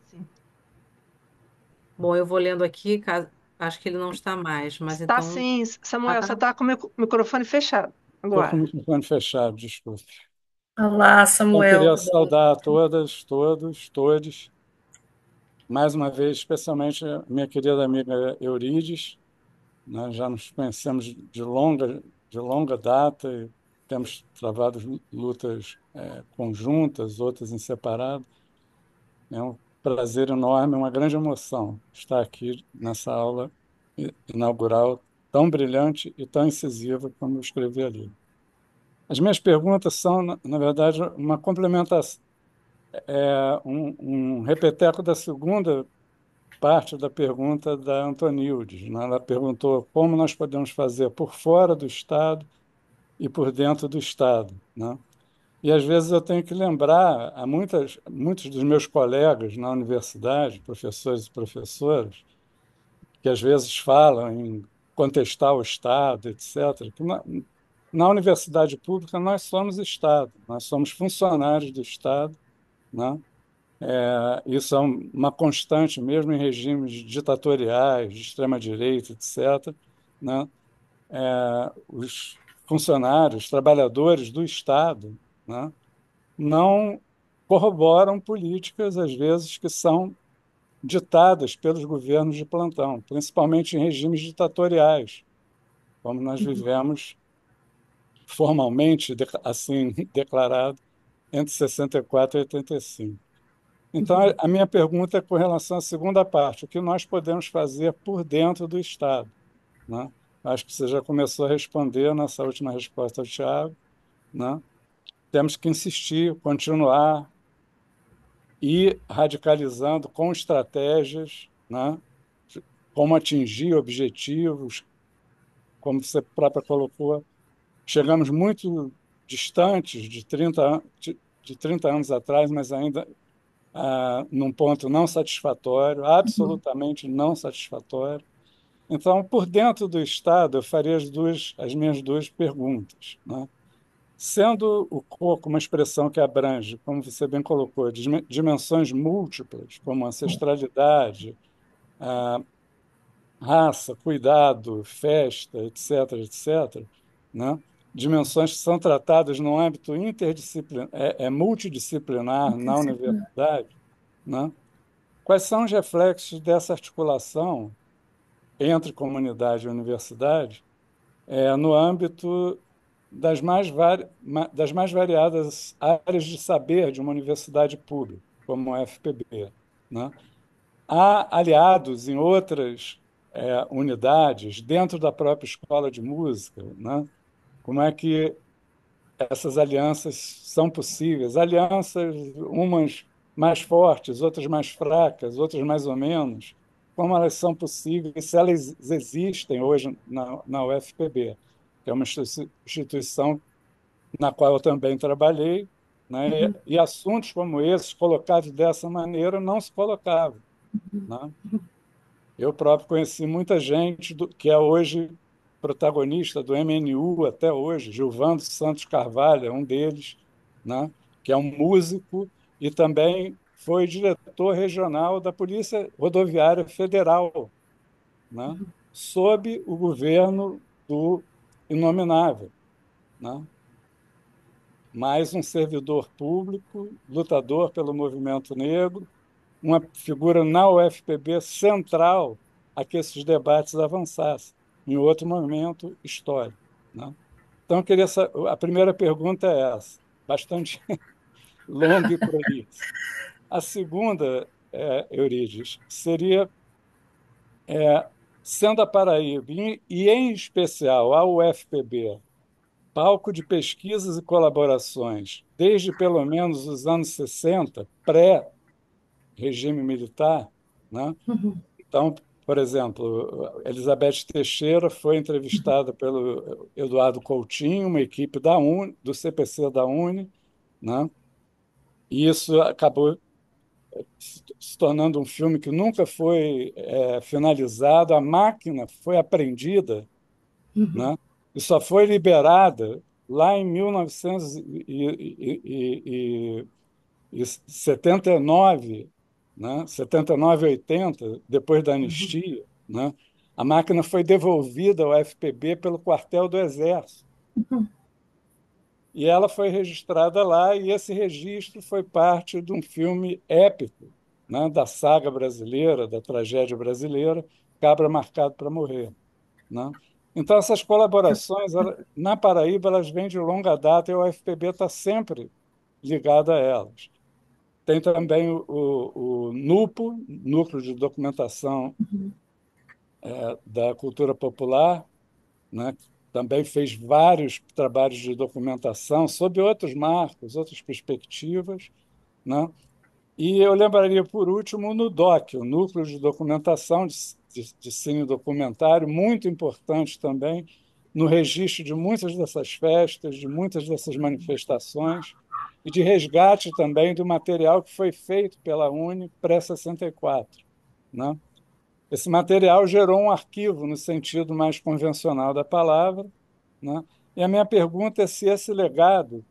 Sim. Bom, eu vou lendo aqui, acho que ele não está mais, mas Está então. sim, Samuel, tá. você está com o microfone fechado Estou com o agora. microfone fechado, desculpe. Olá, Eu queria Samuel. saudar a todas, todos, todes, mais uma vez, especialmente a minha querida amiga Eurides. Nós já nos conhecemos de longa data e temos travado lutas conjuntas, outras em separado. É um prazer enorme, uma grande emoção estar aqui nessa aula inaugural tão brilhante e tão incisiva como eu escrevi ali. As minhas perguntas são, na verdade, uma complementação, um repeteco da segunda parte da pergunta da Antonildes, né? Ela perguntou como nós podemos fazer por fora do Estado e por dentro do Estado, né? E às vezes eu tenho que lembrar a muitos dos meus colegas na universidade, professores e professoras, que às vezes falam em contestar o Estado, etc., que na universidade pública nós somos Estado, nós somos funcionários do Estado, né? Isso é uma constante, mesmo em regimes ditatoriais, de extrema-direita, etc., né? Os funcionários, trabalhadores do Estado, né, não corroboram políticas, às vezes, que são ditadas pelos governos de plantão, principalmente em regimes ditatoriais, como nós vivemos formalmente, assim, declarado entre 64 e 85. Então, a minha pergunta é com relação à segunda parte, o que nós podemos fazer por dentro do Estado, né? Acho que você já começou a responder nessa última resposta ao Tiago, né? Temos que insistir, continuar e radicalizando com estratégias, né? Como atingir objetivos, como você própria colocou. Chegamos muito distantes de 30 anos atrás, mas ainda num ponto não satisfatório, absolutamente não satisfatório. Então, por dentro do Estado, eu faria as minhas duas perguntas, né? Sendo o corpo uma expressão que abrange, como você bem colocou, dimensões múltiplas, como ancestralidade, raça, cuidado, festa, etc., etc., né? Dimensões que são tratadas no âmbito interdisciplinar, multidisciplinar na universidade, né? Quais são os reflexos dessa articulação entre comunidade e universidade no âmbito das mais variadas áreas de saber de uma universidade pública, como a UFPB, né? Há aliados em outras unidades dentro da própria escola de música, né? Como é que essas alianças são possíveis? Alianças, umas mais fortes, outras mais fracas, outras mais ou menos. Como elas são possíveis, se elas existem hoje na UFPB, que é uma instituição na qual eu também trabalhei, né? E assuntos como esses, colocados dessa maneira, não se colocavam, né? Eu próprio conheci muita gente que é hoje protagonista do MNU até hoje, Gilvando Santos Carvalho é um deles, né? Que é um músico e também foi diretor regional da Polícia Rodoviária Federal, né? Sob o governo do inominável, né? Mais um servidor público, lutador pelo movimento negro, uma figura na UFPB central a que esses debates avançassem, em outro momento histórico, né? Então, a primeira pergunta é essa, bastante longa e prolixa. A segunda, Eurídice, seria, sendo a Paraíba, em especial a UFPB, palco de pesquisas e colaborações desde pelo menos os anos 60, pré-regime militar, né? Então, por exemplo, Elizabeth Teixeira foi entrevistada pelo Eduardo Coutinho, uma equipe do CPC da UNE, né? E isso acabou se tornando um filme que nunca foi finalizado. A máquina foi apreendida, né? E só foi liberada lá em 1979, né? 79, 80, depois da anistia, né? A máquina foi devolvida ao FPB pelo quartel do Exército. E ela foi registrada lá, e esse registro foi parte de um filme épico, né? Da saga brasileira, da tragédia brasileira, Cabra Marcado para Morrer, né? Então, essas colaborações, na Paraíba, elas vêm de longa data e o UFPB está sempre ligado a elas. Tem também o NUPO, Núcleo de Documentação da Cultura Popular, né? Que também fez vários trabalhos de documentação sob outros marcos, outras perspectivas, né? E eu lembraria, por último, o NUDOC, o Núcleo de Documentação de Cine Documentário, muito importante também no registro de muitas dessas festas, de muitas dessas manifestações, e de resgate também do material que foi feito pela UNE pré-64, né? Esse material gerou um arquivo no sentido mais convencional da palavra, né? E a minha pergunta é se esse legado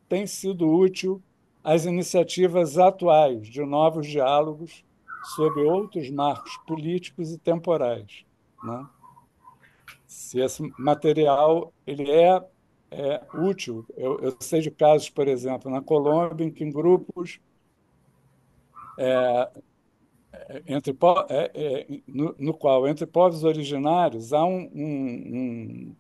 tem sido útil às iniciativas atuais de novos diálogos sobre outros marcos políticos e temporais, né? Se esse material ele é útil. Eu sei de casos, por exemplo, na Colômbia, em que em grupos no qual entre povos originários há um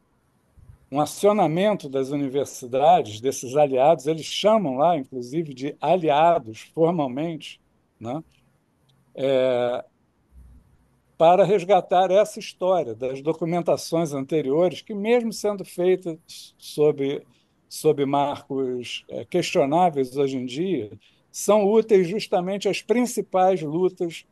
acionamento das universidades, desses aliados, eles chamam lá, inclusive, de aliados formalmente, né? Para resgatar essa história das documentações anteriores, que, mesmo sendo feitas sob marcos questionáveis hoje em dia, são úteis justamente às principais lutas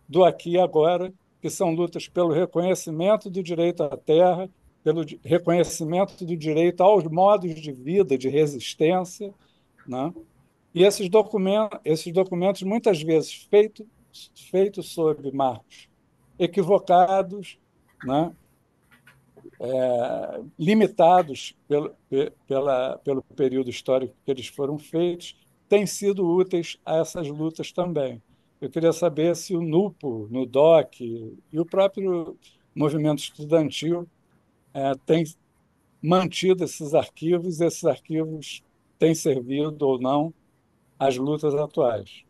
do aqui e agora, que são lutas pelo reconhecimento do direito à terra, pelo reconhecimento do direito aos modos de vida, de resistência, né? E esses documentos muitas vezes feitos sob marcos equivocados, né? Limitados pelo período histórico que eles foram feitos, têm sido úteis a essas lutas também. Eu queria saber se o NUPO, NUDOC e o próprio movimento estudantil têm mantido esses arquivos têm servido ou não às lutas atuais.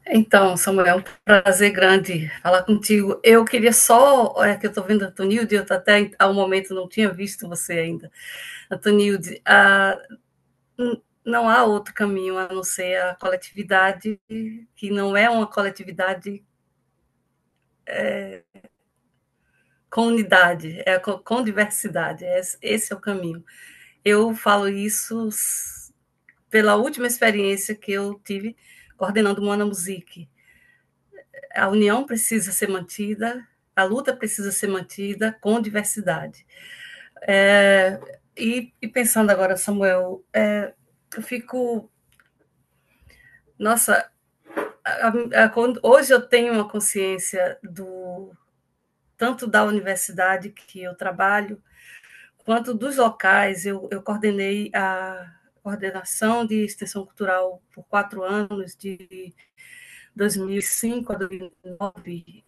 Então, Samuel, é um prazer grande falar contigo. Eu queria só, olha que eu estou vendo a Antonilde, eu até ao momento não tinha visto você ainda. Antonilde, não há outro caminho a não ser a coletividade, que não é uma coletividade com unidade, com diversidade. Esse é o caminho. Eu falo isso pela última experiência que eu tive coordenando o Moana Music. A união precisa ser mantida, a luta precisa ser mantida com diversidade. E pensando agora, Samuel, eu fico... Nossa, hoje eu tenho uma consciência tanto da universidade que eu trabalho, quanto dos locais. Eu coordenei a coordenação de extensão cultural por 4 anos, de 2005 a 2009,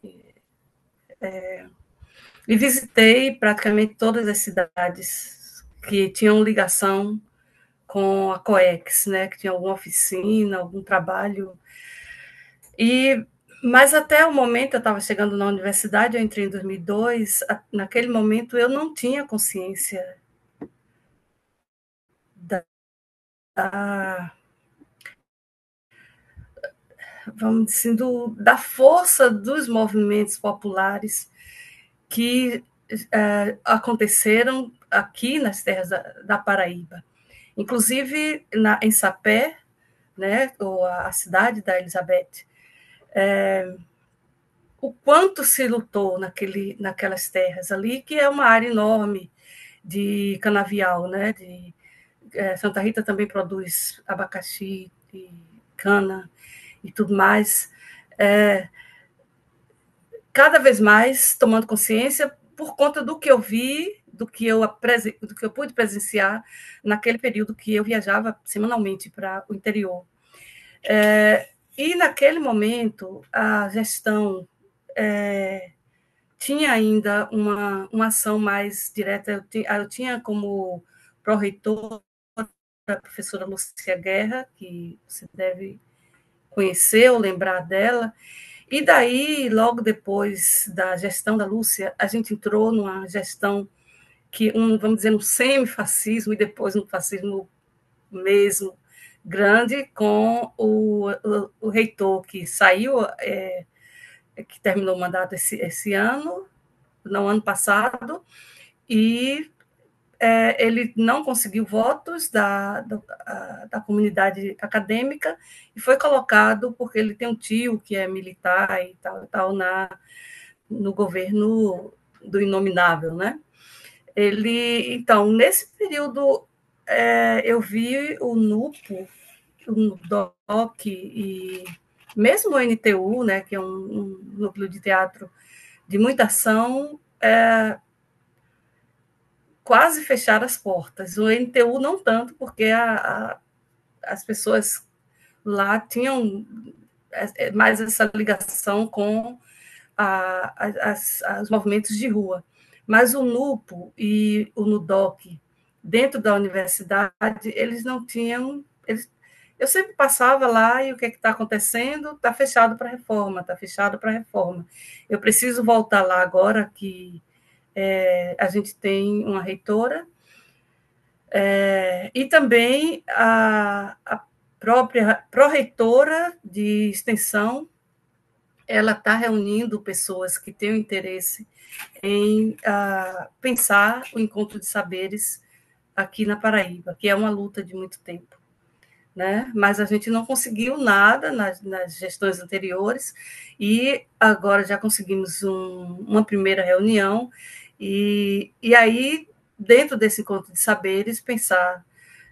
e visitei praticamente todas as cidades que tinham ligação com a COEX, né, que tinha alguma oficina, algum trabalho. Mas até o momento, eu estava chegando na universidade, eu entrei em 2002, naquele momento eu não tinha consciência vamos dizer, da força dos movimentos populares que aconteceram aqui nas terras da Paraíba. Inclusive em Sapé, né, ou a cidade da Elizabeth, o quanto se lutou naquelas terras ali, que é uma área enorme de canavial, né? Santa Rita também produz abacaxi e cana e tudo mais. Cada vez mais tomando consciência por conta do que eu vi, do que eu pude presenciar naquele período que eu viajava semanalmente para o interior. E naquele momento a gestão tinha ainda uma ação mais direta. Eu tinha como pró-reitora a professora Lúcia Guerra, que você deve conhecer ou lembrar dela. E daí, logo depois da gestão da Lúcia, a gente entrou numa gestão vamos dizer, um semifascismo e depois um fascismo mesmo grande, com o reitor que saiu, que terminou o mandato esse ano, no ano passado, e ele não conseguiu votos da comunidade acadêmica e foi colocado, porque ele tem um tio que é militar e tal no governo do Inominável, né? Então, nesse período, eu vi o NUPO, o NUDOC e mesmo o NTU, né, que é um núcleo de teatro de muita ação, quase fechar as portas. O NTU não tanto, porque as pessoas lá tinham mais essa ligação com os movimentos de rua. Mas o NUPO e o NUDOC, dentro da universidade, eles não tinham... eu sempre passava lá e o que está acontecendo? Está fechado para reforma, está fechado para reforma. Eu preciso voltar lá agora que a gente tem uma reitora, e também a própria pró-reitora de extensão, ela está reunindo pessoas que têm interesse em pensar o encontro de saberes aqui na Paraíba, que é uma luta de muito tempo, né? Mas a gente não conseguiu nada nas gestões anteriores, e agora já conseguimos uma primeira reunião, e aí, dentro desse encontro de saberes, pensar.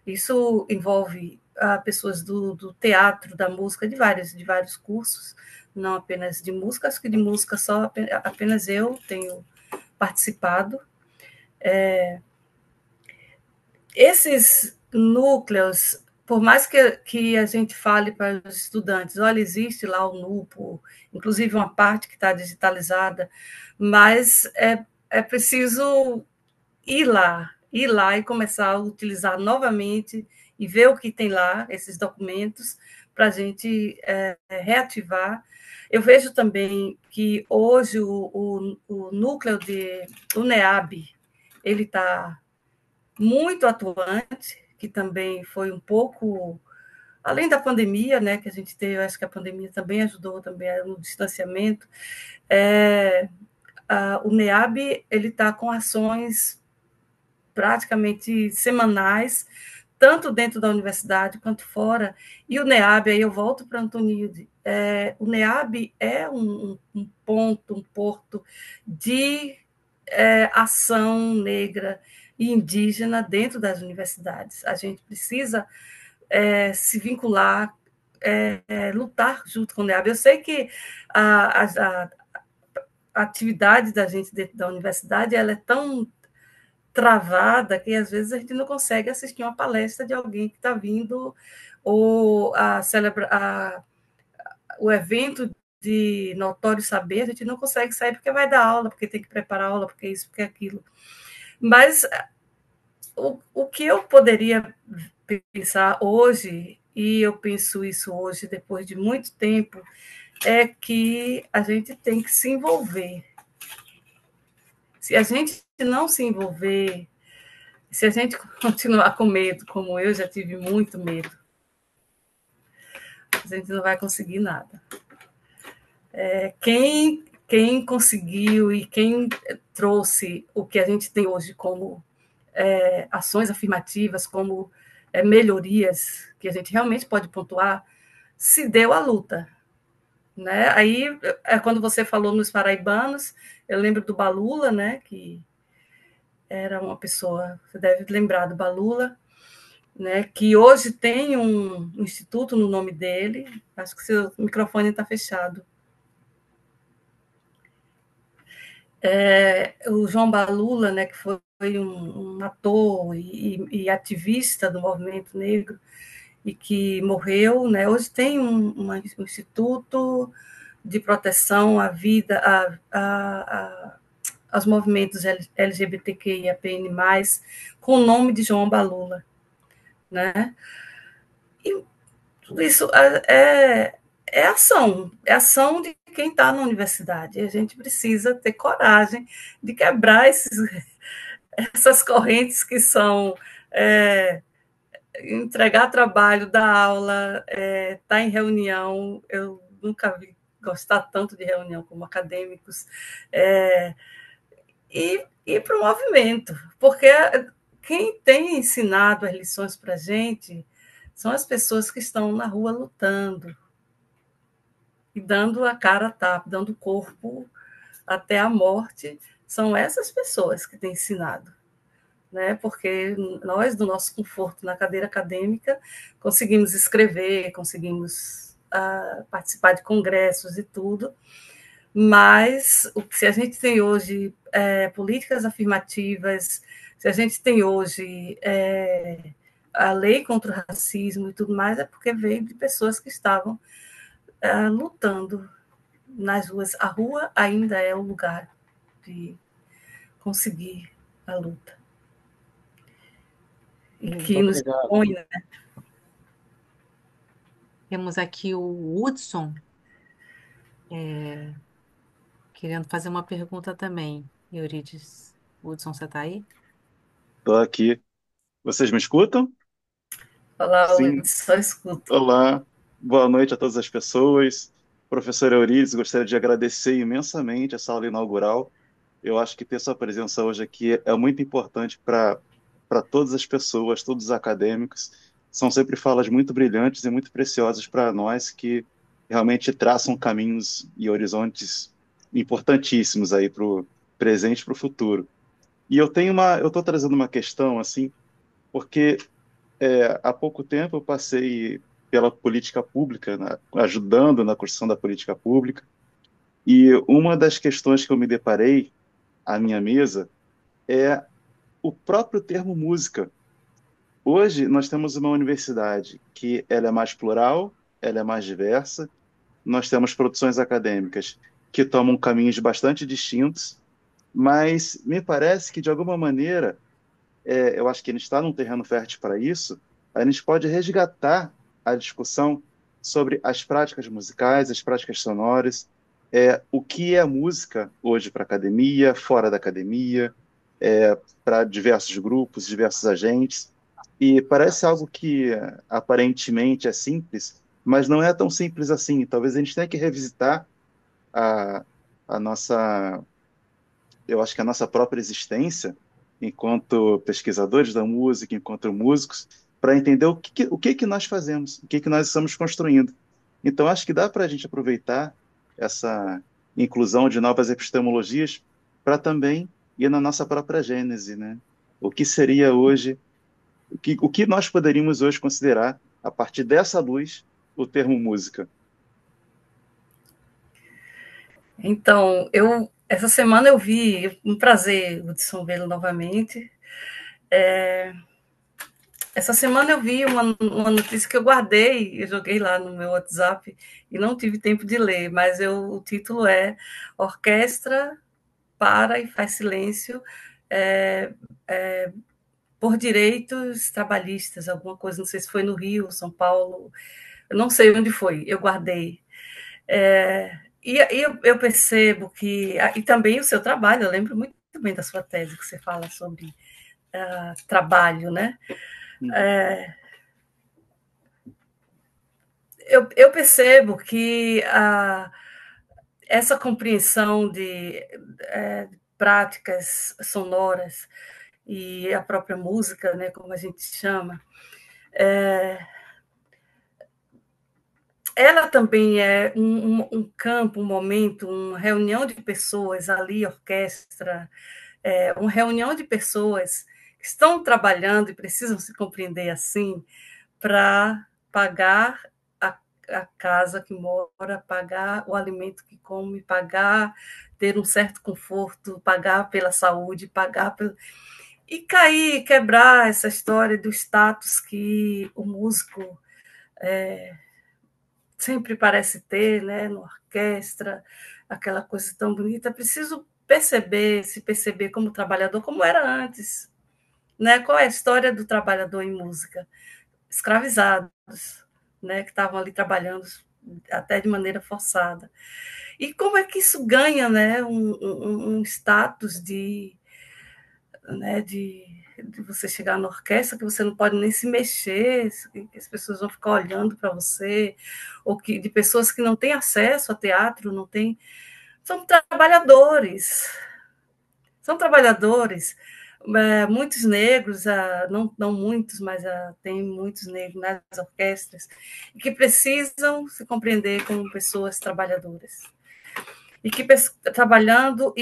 Isso envolve pessoas do teatro, da música, de vários cursos, não apenas de música, acho que de música só apenas eu tenho participado. Esses núcleos, por mais que a gente fale para os estudantes, olha, existe lá o NUPO, inclusive uma parte que está digitalizada, mas é preciso ir lá e começar a utilizar novamente e ver o que tem lá, esses documentos, para a gente reativar. Eu vejo também que hoje o núcleo o NEAB, ele está muito atuante, que também foi um pouco, além da pandemia, né, que a gente teve, eu acho que a pandemia também ajudou também no distanciamento, o NEAB ele está com ações praticamente semanais, tanto dentro da universidade quanto fora. E o NEAB, aí eu volto para Antonilde, o NEAB é um ponto, um porto de ação negra e indígena dentro das universidades. A gente precisa se vincular, lutar junto com o NEAB. Eu sei que a atividade da gente dentro da universidade ela é tão travada que às vezes a gente não consegue assistir uma palestra de alguém que está vindo ou o evento de notório saber, a gente não consegue sair porque vai dar aula, porque tem que preparar aula, porque isso, porque aquilo. Mas o que eu poderia pensar hoje, e eu penso isso hoje depois de muito tempo, é que a gente tem que se envolver. Se a gente não se envolver, se a gente continuar com medo, como eu já tive muito medo, a gente não vai conseguir nada. Quem conseguiu e quem trouxe o que a gente tem hoje como ações afirmativas, como melhorias, que a gente realmente pode pontuar, se deu a luta. Né? Aí, quando você falou nos paraibanos, eu lembro do Balula, né? Que era uma pessoa, você deve lembrar do Balula, né? Que hoje tem um instituto no nome dele. Acho que seu microfone está fechado. O João Balula, né? Que foi um ator e ativista do movimento negro e que morreu, né? Hoje tem um instituto de proteção à vida, aos movimentos LGBTQIAPN+, com o nome de João Balula, né? E tudo isso é ação de quem está na universidade. A gente precisa ter coragem de quebrar essas correntes que são entregar trabalho, dar aula, estar em reunião. Eu nunca vi gostar tanto de reunião como acadêmicos, e ir para o movimento, porque quem tem ensinado as lições para a gente são as pessoas que estão na rua lutando e dando a cara a tapa, dando o corpo até a morte. São essas pessoas que têm ensinado. Né? Porque nós, do nosso conforto na cadeira acadêmica, conseguimos escrever, conseguimos participar de congressos e tudo, mas se a gente tem hoje políticas afirmativas, se a gente tem hoje a lei contra o racismo e tudo mais, é porque veio de pessoas que estavam lutando nas ruas. A rua ainda é o lugar de conseguir a luta. E que nos põe, né? Temos aqui o Hudson, querendo fazer uma pergunta também. Eurídice, Hudson, você está aí? Estou aqui. Vocês me escutam? Olá, Sim. só escuto. Olá. Boa noite a todas as pessoas. Professor Eurídice, gostaria de agradecer imensamente essa aula inaugural. Eu acho que ter sua presença hoje aqui é muito importante para todas as pessoas, todos os acadêmicos. São sempre falas muito brilhantes e muito preciosas para nós que realmente traçam caminhos e horizontes importantíssimos aí para o presente e para o futuro. E eu estou trazendo uma questão assim, porque há pouco tempo eu passei pela política pública, ajudando na construção da política pública, e uma das questões que eu me deparei à minha mesa é o próprio termo música. Hoje nós temos uma universidade que ela é mais plural, ela é mais diversa, nós temos produções acadêmicas que tomam caminhos bastante distintos, mas me parece que, de alguma maneira, eu acho que a gente está num terreno fértil para isso, a gente pode resgatar a discussão sobre as práticas musicais, as práticas sonoras, o que é música hoje para a academia, fora da academia, para diversos grupos, diversos agentes, e parece algo que aparentemente é simples, mas não é tão simples assim. Talvez a gente tenha que revisitar a, a nossa eu acho que a nossa própria existência, enquanto pesquisadores da música, enquanto músicos, para entender o que que nós fazemos, o que que nós estamos construindo. Então, acho que dá para a gente aproveitar essa inclusão de novas epistemologias para também ir na nossa própria gênese, né? O que seria hoje, o que nós poderíamos hoje considerar, a partir dessa luz, o termo música? Então, essa semana eu vi, um prazer, Hudson, vê-lo novamente. Essa semana eu vi uma notícia que eu guardei, eu joguei lá no meu WhatsApp e não tive tempo de ler, mas o título é Orquestra para e faz silêncio é, é, por direitos trabalhistas, alguma coisa, não sei se foi no Rio, São Paulo, eu não sei onde foi, eu guardei. Eu percebo que, e também o seu trabalho, eu lembro muito bem da sua tese, que você fala sobre trabalho, né? Eu percebo que essa compreensão de práticas sonoras e a própria música, né, como a gente chama, ela também é um campo, um momento, uma reunião de pessoas ali, orquestra, uma reunião de pessoas que estão trabalhando e precisam se compreender assim para pagar a casa que mora, pagar o alimento que come, pagar, ter um certo conforto, pagar pela saúde, pagar pelo... E cair, quebrar essa história do status que o músico sempre parece ter, né, na orquestra, aquela coisa tão bonita. Preciso se perceber como trabalhador, como era antes. Né? Qual é a história do trabalhador em música? Escravizados, né, que estavam ali trabalhando até de maneira forçada. E como é que isso ganha, né, um status de você chegar na orquestra que você não pode nem se mexer, que as pessoas vão ficar olhando para você, ou que de pessoas que não têm acesso a teatro, não têm... São trabalhadores, muitos negros, não muitos, mas tem muitos negros nas orquestras, que precisam se compreender como pessoas trabalhadoras. E que trabalhando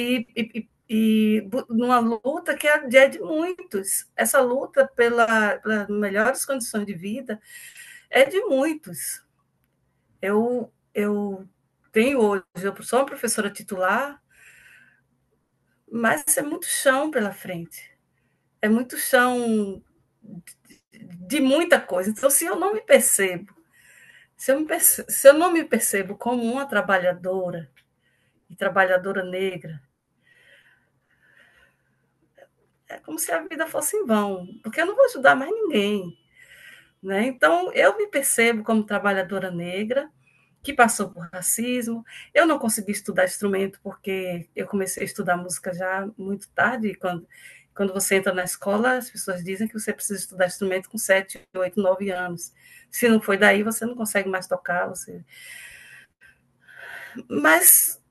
numa luta que é de muitos. Essa luta pelas melhores condições de vida é de muitos. Eu tenho hoje, eu sou uma professora titular, mas é muito chão pela frente. É muito chão de muita coisa. Então, se eu não me percebo, se eu não me percebo como uma trabalhadora, e trabalhadora negra, é como se a vida fosse em vão, porque eu não vou ajudar mais ninguém. Né? Então, eu me percebo como trabalhadora negra, que passou por racismo. Eu não consegui estudar instrumento porque eu comecei a estudar música já muito tarde. Quando você entra na escola, as pessoas dizem que você precisa estudar instrumento com 7, 8, 9 anos. Se não foi daí, você não consegue mais tocar. Mas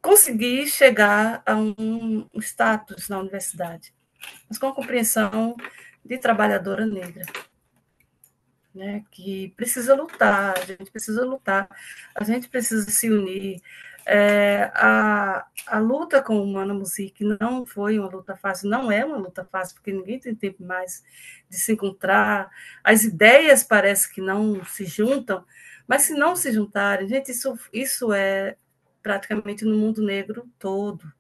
consegui chegar a um status na universidade, mas com a compreensão de trabalhadora negra. Né, que precisa lutar, a gente precisa se unir. A luta com o Humana Music não foi uma luta fácil, não é uma luta fácil, porque ninguém tem tempo mais de se encontrar, as ideias parece que não se juntam, mas se não se juntarem, gente, isso é praticamente no mundo negro todo.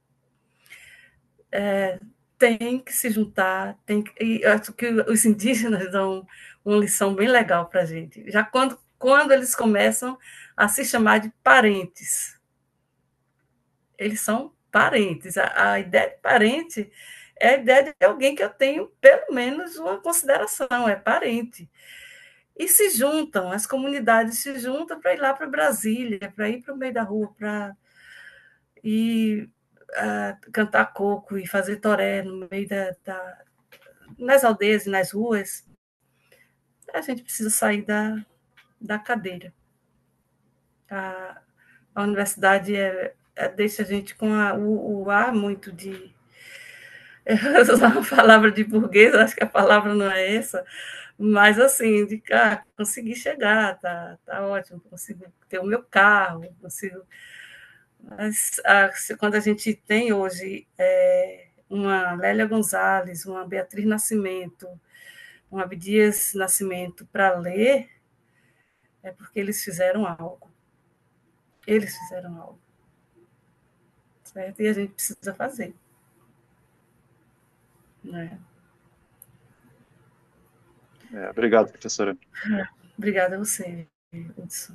Tem que se juntar, e acho que os indígenas dão uma lição bem legal para a gente. Já quando eles começam a se chamar de parentes, eles são parentes. A ideia de parente é a ideia de alguém que eu tenho pelo menos uma consideração, é parente. E se juntam, as comunidades se juntam para ir lá para Brasília, para ir para o meio da rua, para ir cantar coco e fazer toré no meio nas aldeias e nas ruas. A gente precisa sair da cadeira. A universidade deixa a gente com o ar muito de... Eu vou usar uma palavra de burguês, acho que a palavra não é essa, mas assim, de consegui chegar, tá ótimo, consigo ter o meu carro, consigo... Mas quando a gente tem hoje uma Lélia Gonzalez, uma Beatriz Nascimento, um Abdias Nascimento para ler, é porque eles fizeram algo. Eles fizeram algo. Certo? E a gente precisa fazer. Né? Obrigado, professora. Obrigada a você, Hudson.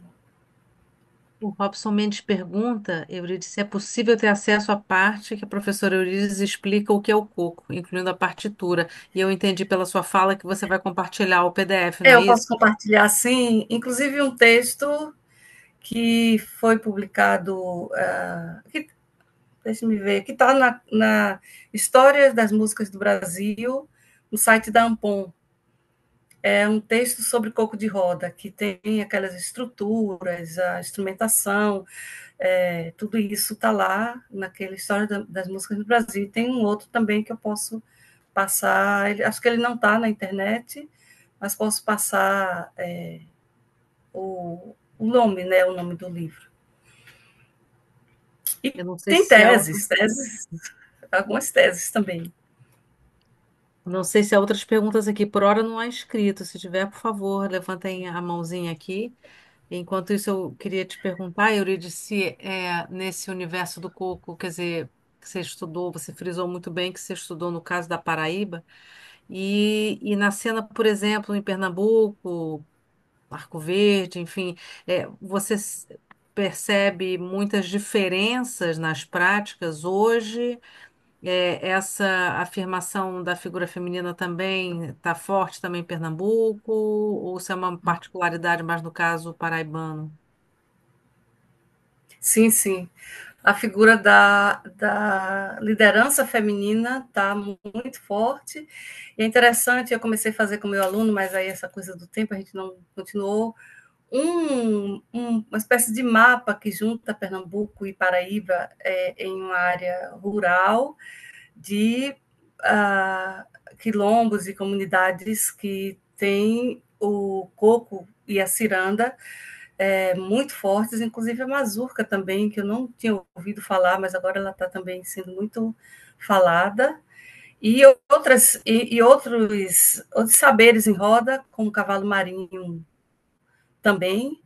O Robson Mendes pergunta, Eurídice, se é possível ter acesso à parte que a professora Eurídice explica o que é o coco, incluindo a partitura. E eu entendi pela sua fala que você vai compartilhar o PDF, não é Eu isso? posso compartilhar, sim, inclusive um texto que foi publicado, deixa-me ver, que está na História das Músicas do Brasil, no site da Ampom. É um texto sobre coco de roda, que tem aquelas estruturas, a instrumentação, tudo isso está lá naquela História das Músicas do Brasil. Tem um outro também que eu posso passar, acho que ele não está na internet, mas posso passar o nome, né, o nome do livro. E Eu não sei tem se é teses, algumas teses também. Não sei se há outras perguntas aqui. Por hora não há escrito. Se tiver, por favor, levantem a mãozinha aqui. Enquanto isso, eu queria te perguntar, Eurídice, se nesse universo do coco, quer dizer, que você estudou, você frisou muito bem que você estudou no caso da Paraíba, e na cena, por exemplo, em Pernambuco, Arco Verde, enfim, você percebe muitas diferenças nas práticas hoje? Essa afirmação da figura feminina também está forte também em Pernambuco, ou se é uma particularidade mais no caso paraibano? Sim, sim. A figura da liderança feminina está muito forte. E é interessante, eu comecei a fazer com meu aluno, mas aí essa coisa do tempo a gente não continuou, uma espécie de mapa que junta Pernambuco e Paraíba em uma área rural de quilombos e comunidades que têm o coco e a ciranda muito fortes, inclusive a mazurca também, que eu não tinha ouvido falar, mas agora ela está também sendo muito falada, e outros saberes em roda, como o cavalo marinho também,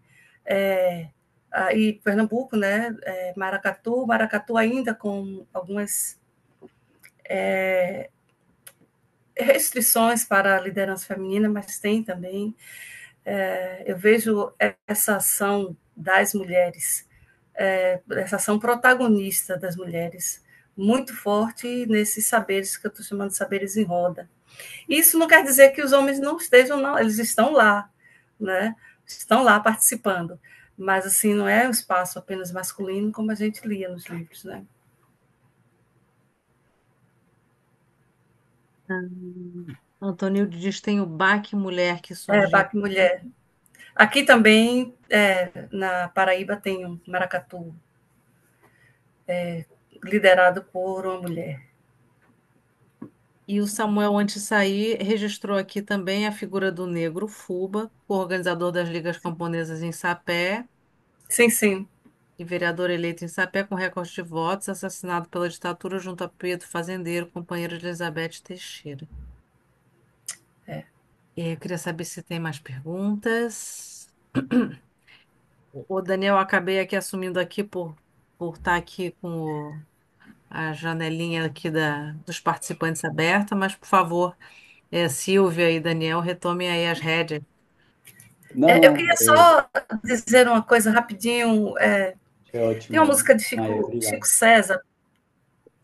e Pernambuco, né, Maracatu ainda com algumas restrições para a liderança feminina, mas tem também. Eu vejo essa ação das mulheres, essa ação protagonista das mulheres, muito forte nesses saberes que eu estou chamando de saberes em roda. Isso não quer dizer que os homens não estejam, não, eles estão lá, né? Estão lá participando, mas assim não é um espaço apenas masculino como a gente lia nos livros, né? Antônio diz que tem o Baque Mulher que surgiu. Baque Mulher. Aqui também, na Paraíba, tem um maracatu, liderado por uma mulher. E o Samuel, antes de sair, registrou aqui também a figura do negro Fuba, organizador das Ligas Camponesas em Sapé Sim, sim. e vereador eleito em Sapé com recorde de votos, assassinado pela ditadura junto a Pedro Fazendeiro, companheiro de Elizabeth Teixeira. Eu queria saber se tem mais perguntas. O Daniel, acabei aqui assumindo aqui por estar aqui com a janelinha aqui dos participantes aberta, mas, por favor, Silvia e Daniel, retomem aí as rédeas. Não, Eu não, queria só dizer uma coisa rapidinho. é Tem uma ótimo, música de Maia, Chico obrigado. César,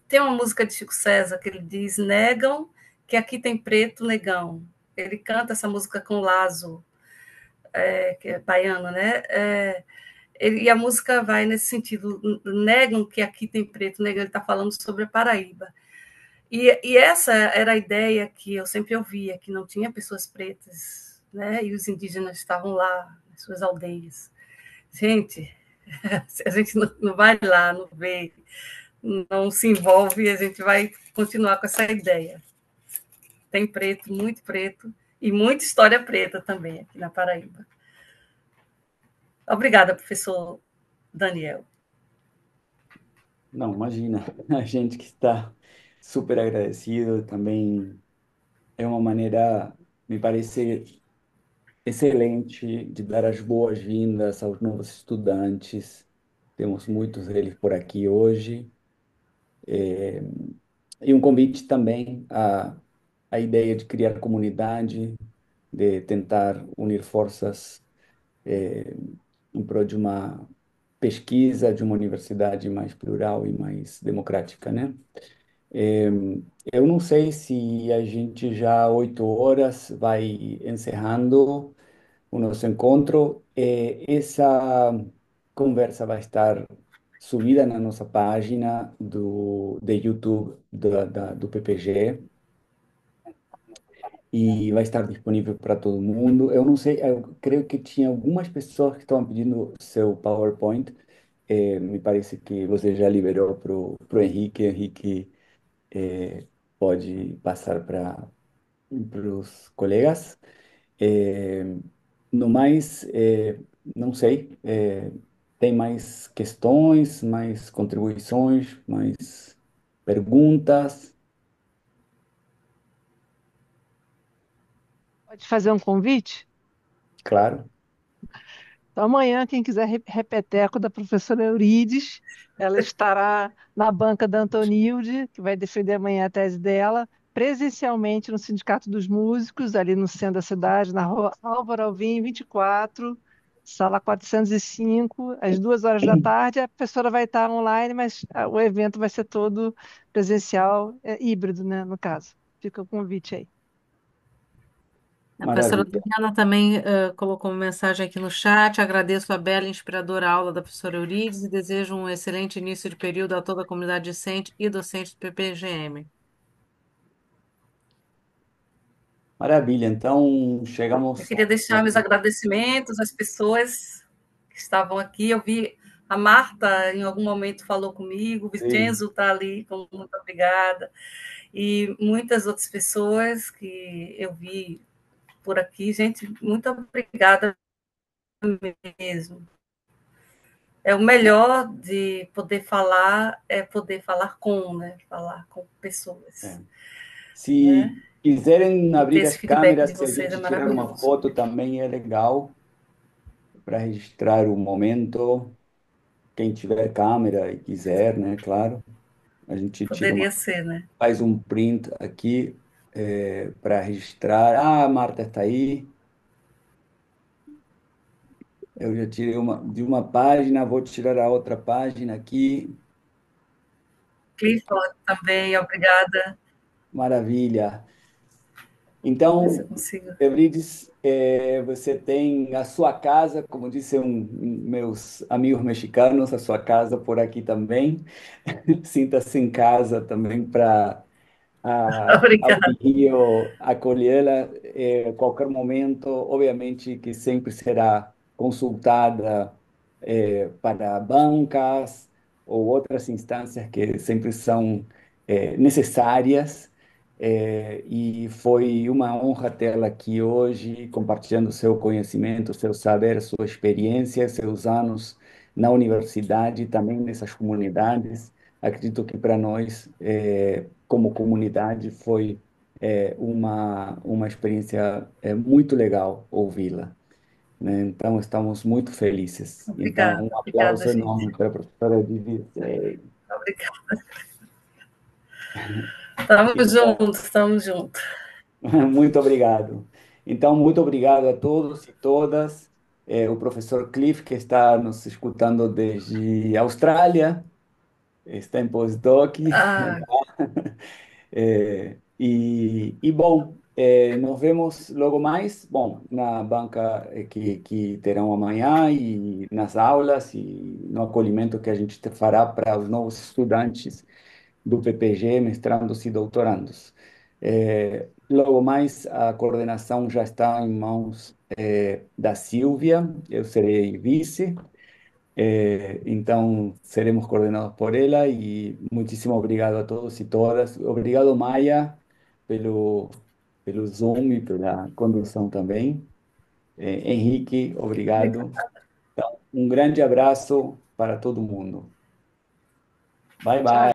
tem uma música de Chico César que ele diz: negam que aqui tem preto negão. Ele canta essa música com Lazo, que é baiano, né? E a música vai nesse sentido: negam que aqui tem preto negão. Ele está falando sobre a Paraíba. E essa era a ideia que eu sempre ouvia, que não tinha pessoas pretas, né? E os indígenas estavam lá, nas suas aldeias. Gente, Se a gente não vai lá, não vê, não se envolve, a gente vai continuar com essa ideia. Tem preto, e muita história preta também aqui na Paraíba. Obrigada, professor Daniel. Não, imagina, a gente que está super agradecido também é uma maneira, me parece excelente de dar as boas-vindas aos novos estudantes. Temos muitos deles por aqui hoje. E um convite também à ideia de criar comunidade, de tentar unir forças em prol de uma pesquisa, de uma universidade mais plural e mais democrática, né? É, eu não sei se a gente já 8 horas vai encerrando o nosso encontro. Essa conversa vai estar subida na nossa página de YouTube do PPG e vai estar disponível para todo mundo. Eu não sei, eu creio que tinha algumas pessoas que estavam pedindo seu PowerPoint. Me parece que você já liberou para o Henrique. Henrique pode passar para os colegas. É, no mais, não sei, tem mais questões, mais contribuições, mais perguntas? Pode fazer um convite? Claro. Então, amanhã, quem quiser repeteco da professora Eurides, ela estará na banca da Antonilde, que vai defender amanhã a tese dela, presencialmente no Sindicato dos Músicos, ali no centro da cidade, na rua Álvaro Alvim, 24, sala 405, às 2 horas da tarde. A professora vai estar online, mas o evento vai ser todo presencial, híbrido, né, no caso. Fica o convite aí. A professora Maravilha. Adriana também colocou uma mensagem aqui no chat. Agradeço a bela e inspiradora aula da professora Eurides e desejo um excelente início de período a toda a comunidade discente e docente do PPGM. Maravilha. Então, Eu chegamos. queria deixar meus agradecimentos às pessoas que estavam aqui. Eu vi a Marta, em algum momento, falou comigo, o Sim. Vincenzo está ali, muito obrigada. E muitas outras pessoas que eu vi por aqui. Gente, muito obrigada mesmo. É o melhor de poder falar, é poder falar com, né? Falar com pessoas. É. Né? Se quiserem E ter abrir esse as feedback câmeras, de se a vocês é gente tirar uma maravilhoso. foto também é legal para registrar o momento. Quem tiver câmera e quiser, né? Claro, a gente tira Poderia uma, ser, né? faz um print aqui para registrar. Ah, a Marta está aí. Eu já tirei de uma página, vou tirar a outra página aqui. Clifford também, obrigada. Maravilha. Ver se eu Então, consigo. Eurídice, você tem a sua casa, como disse meus amigos mexicanos, a sua casa por aqui também. Sinta-se em casa também para ao Obrigada. Rio acolhê-la a qualquer momento, obviamente que sempre será consultada para bancas ou outras instâncias que sempre são necessárias. E foi uma honra tê-la aqui hoje, compartilhando seu conhecimento, seu saber, sua experiência, seus anos na universidade, também nessas comunidades. Acredito que para nós, como comunidade, foi uma experiência muito legal ouvi-la, né? Então, estamos muito felizes. Então, Obrigada, um obrigada, aplauso gente. enorme para a professora Vivi. Obrigada. Estamos Então, juntos, estamos juntos. muito obrigado. Então, muito obrigado a todos e todas. O professor Cliff, que está nos escutando desde Austrália, está em postdoc. Ah, Bom, nos vemos logo mais, bom, na banca que terão amanhã e nas aulas e no acolhimento que a gente fará para os novos estudantes do PPG, mestrandos e doutorandos. Logo mais, a coordenação já está em mãos da Silvia, eu serei vice, Então, seremos coordenados por ela e muitíssimo obrigado a todos e todas. Obrigado, Maia, pelo, pelo Zoom e pela condução também. Henrique, obrigado. Então, um grande abraço para todo mundo. Bye, Tchau, bye.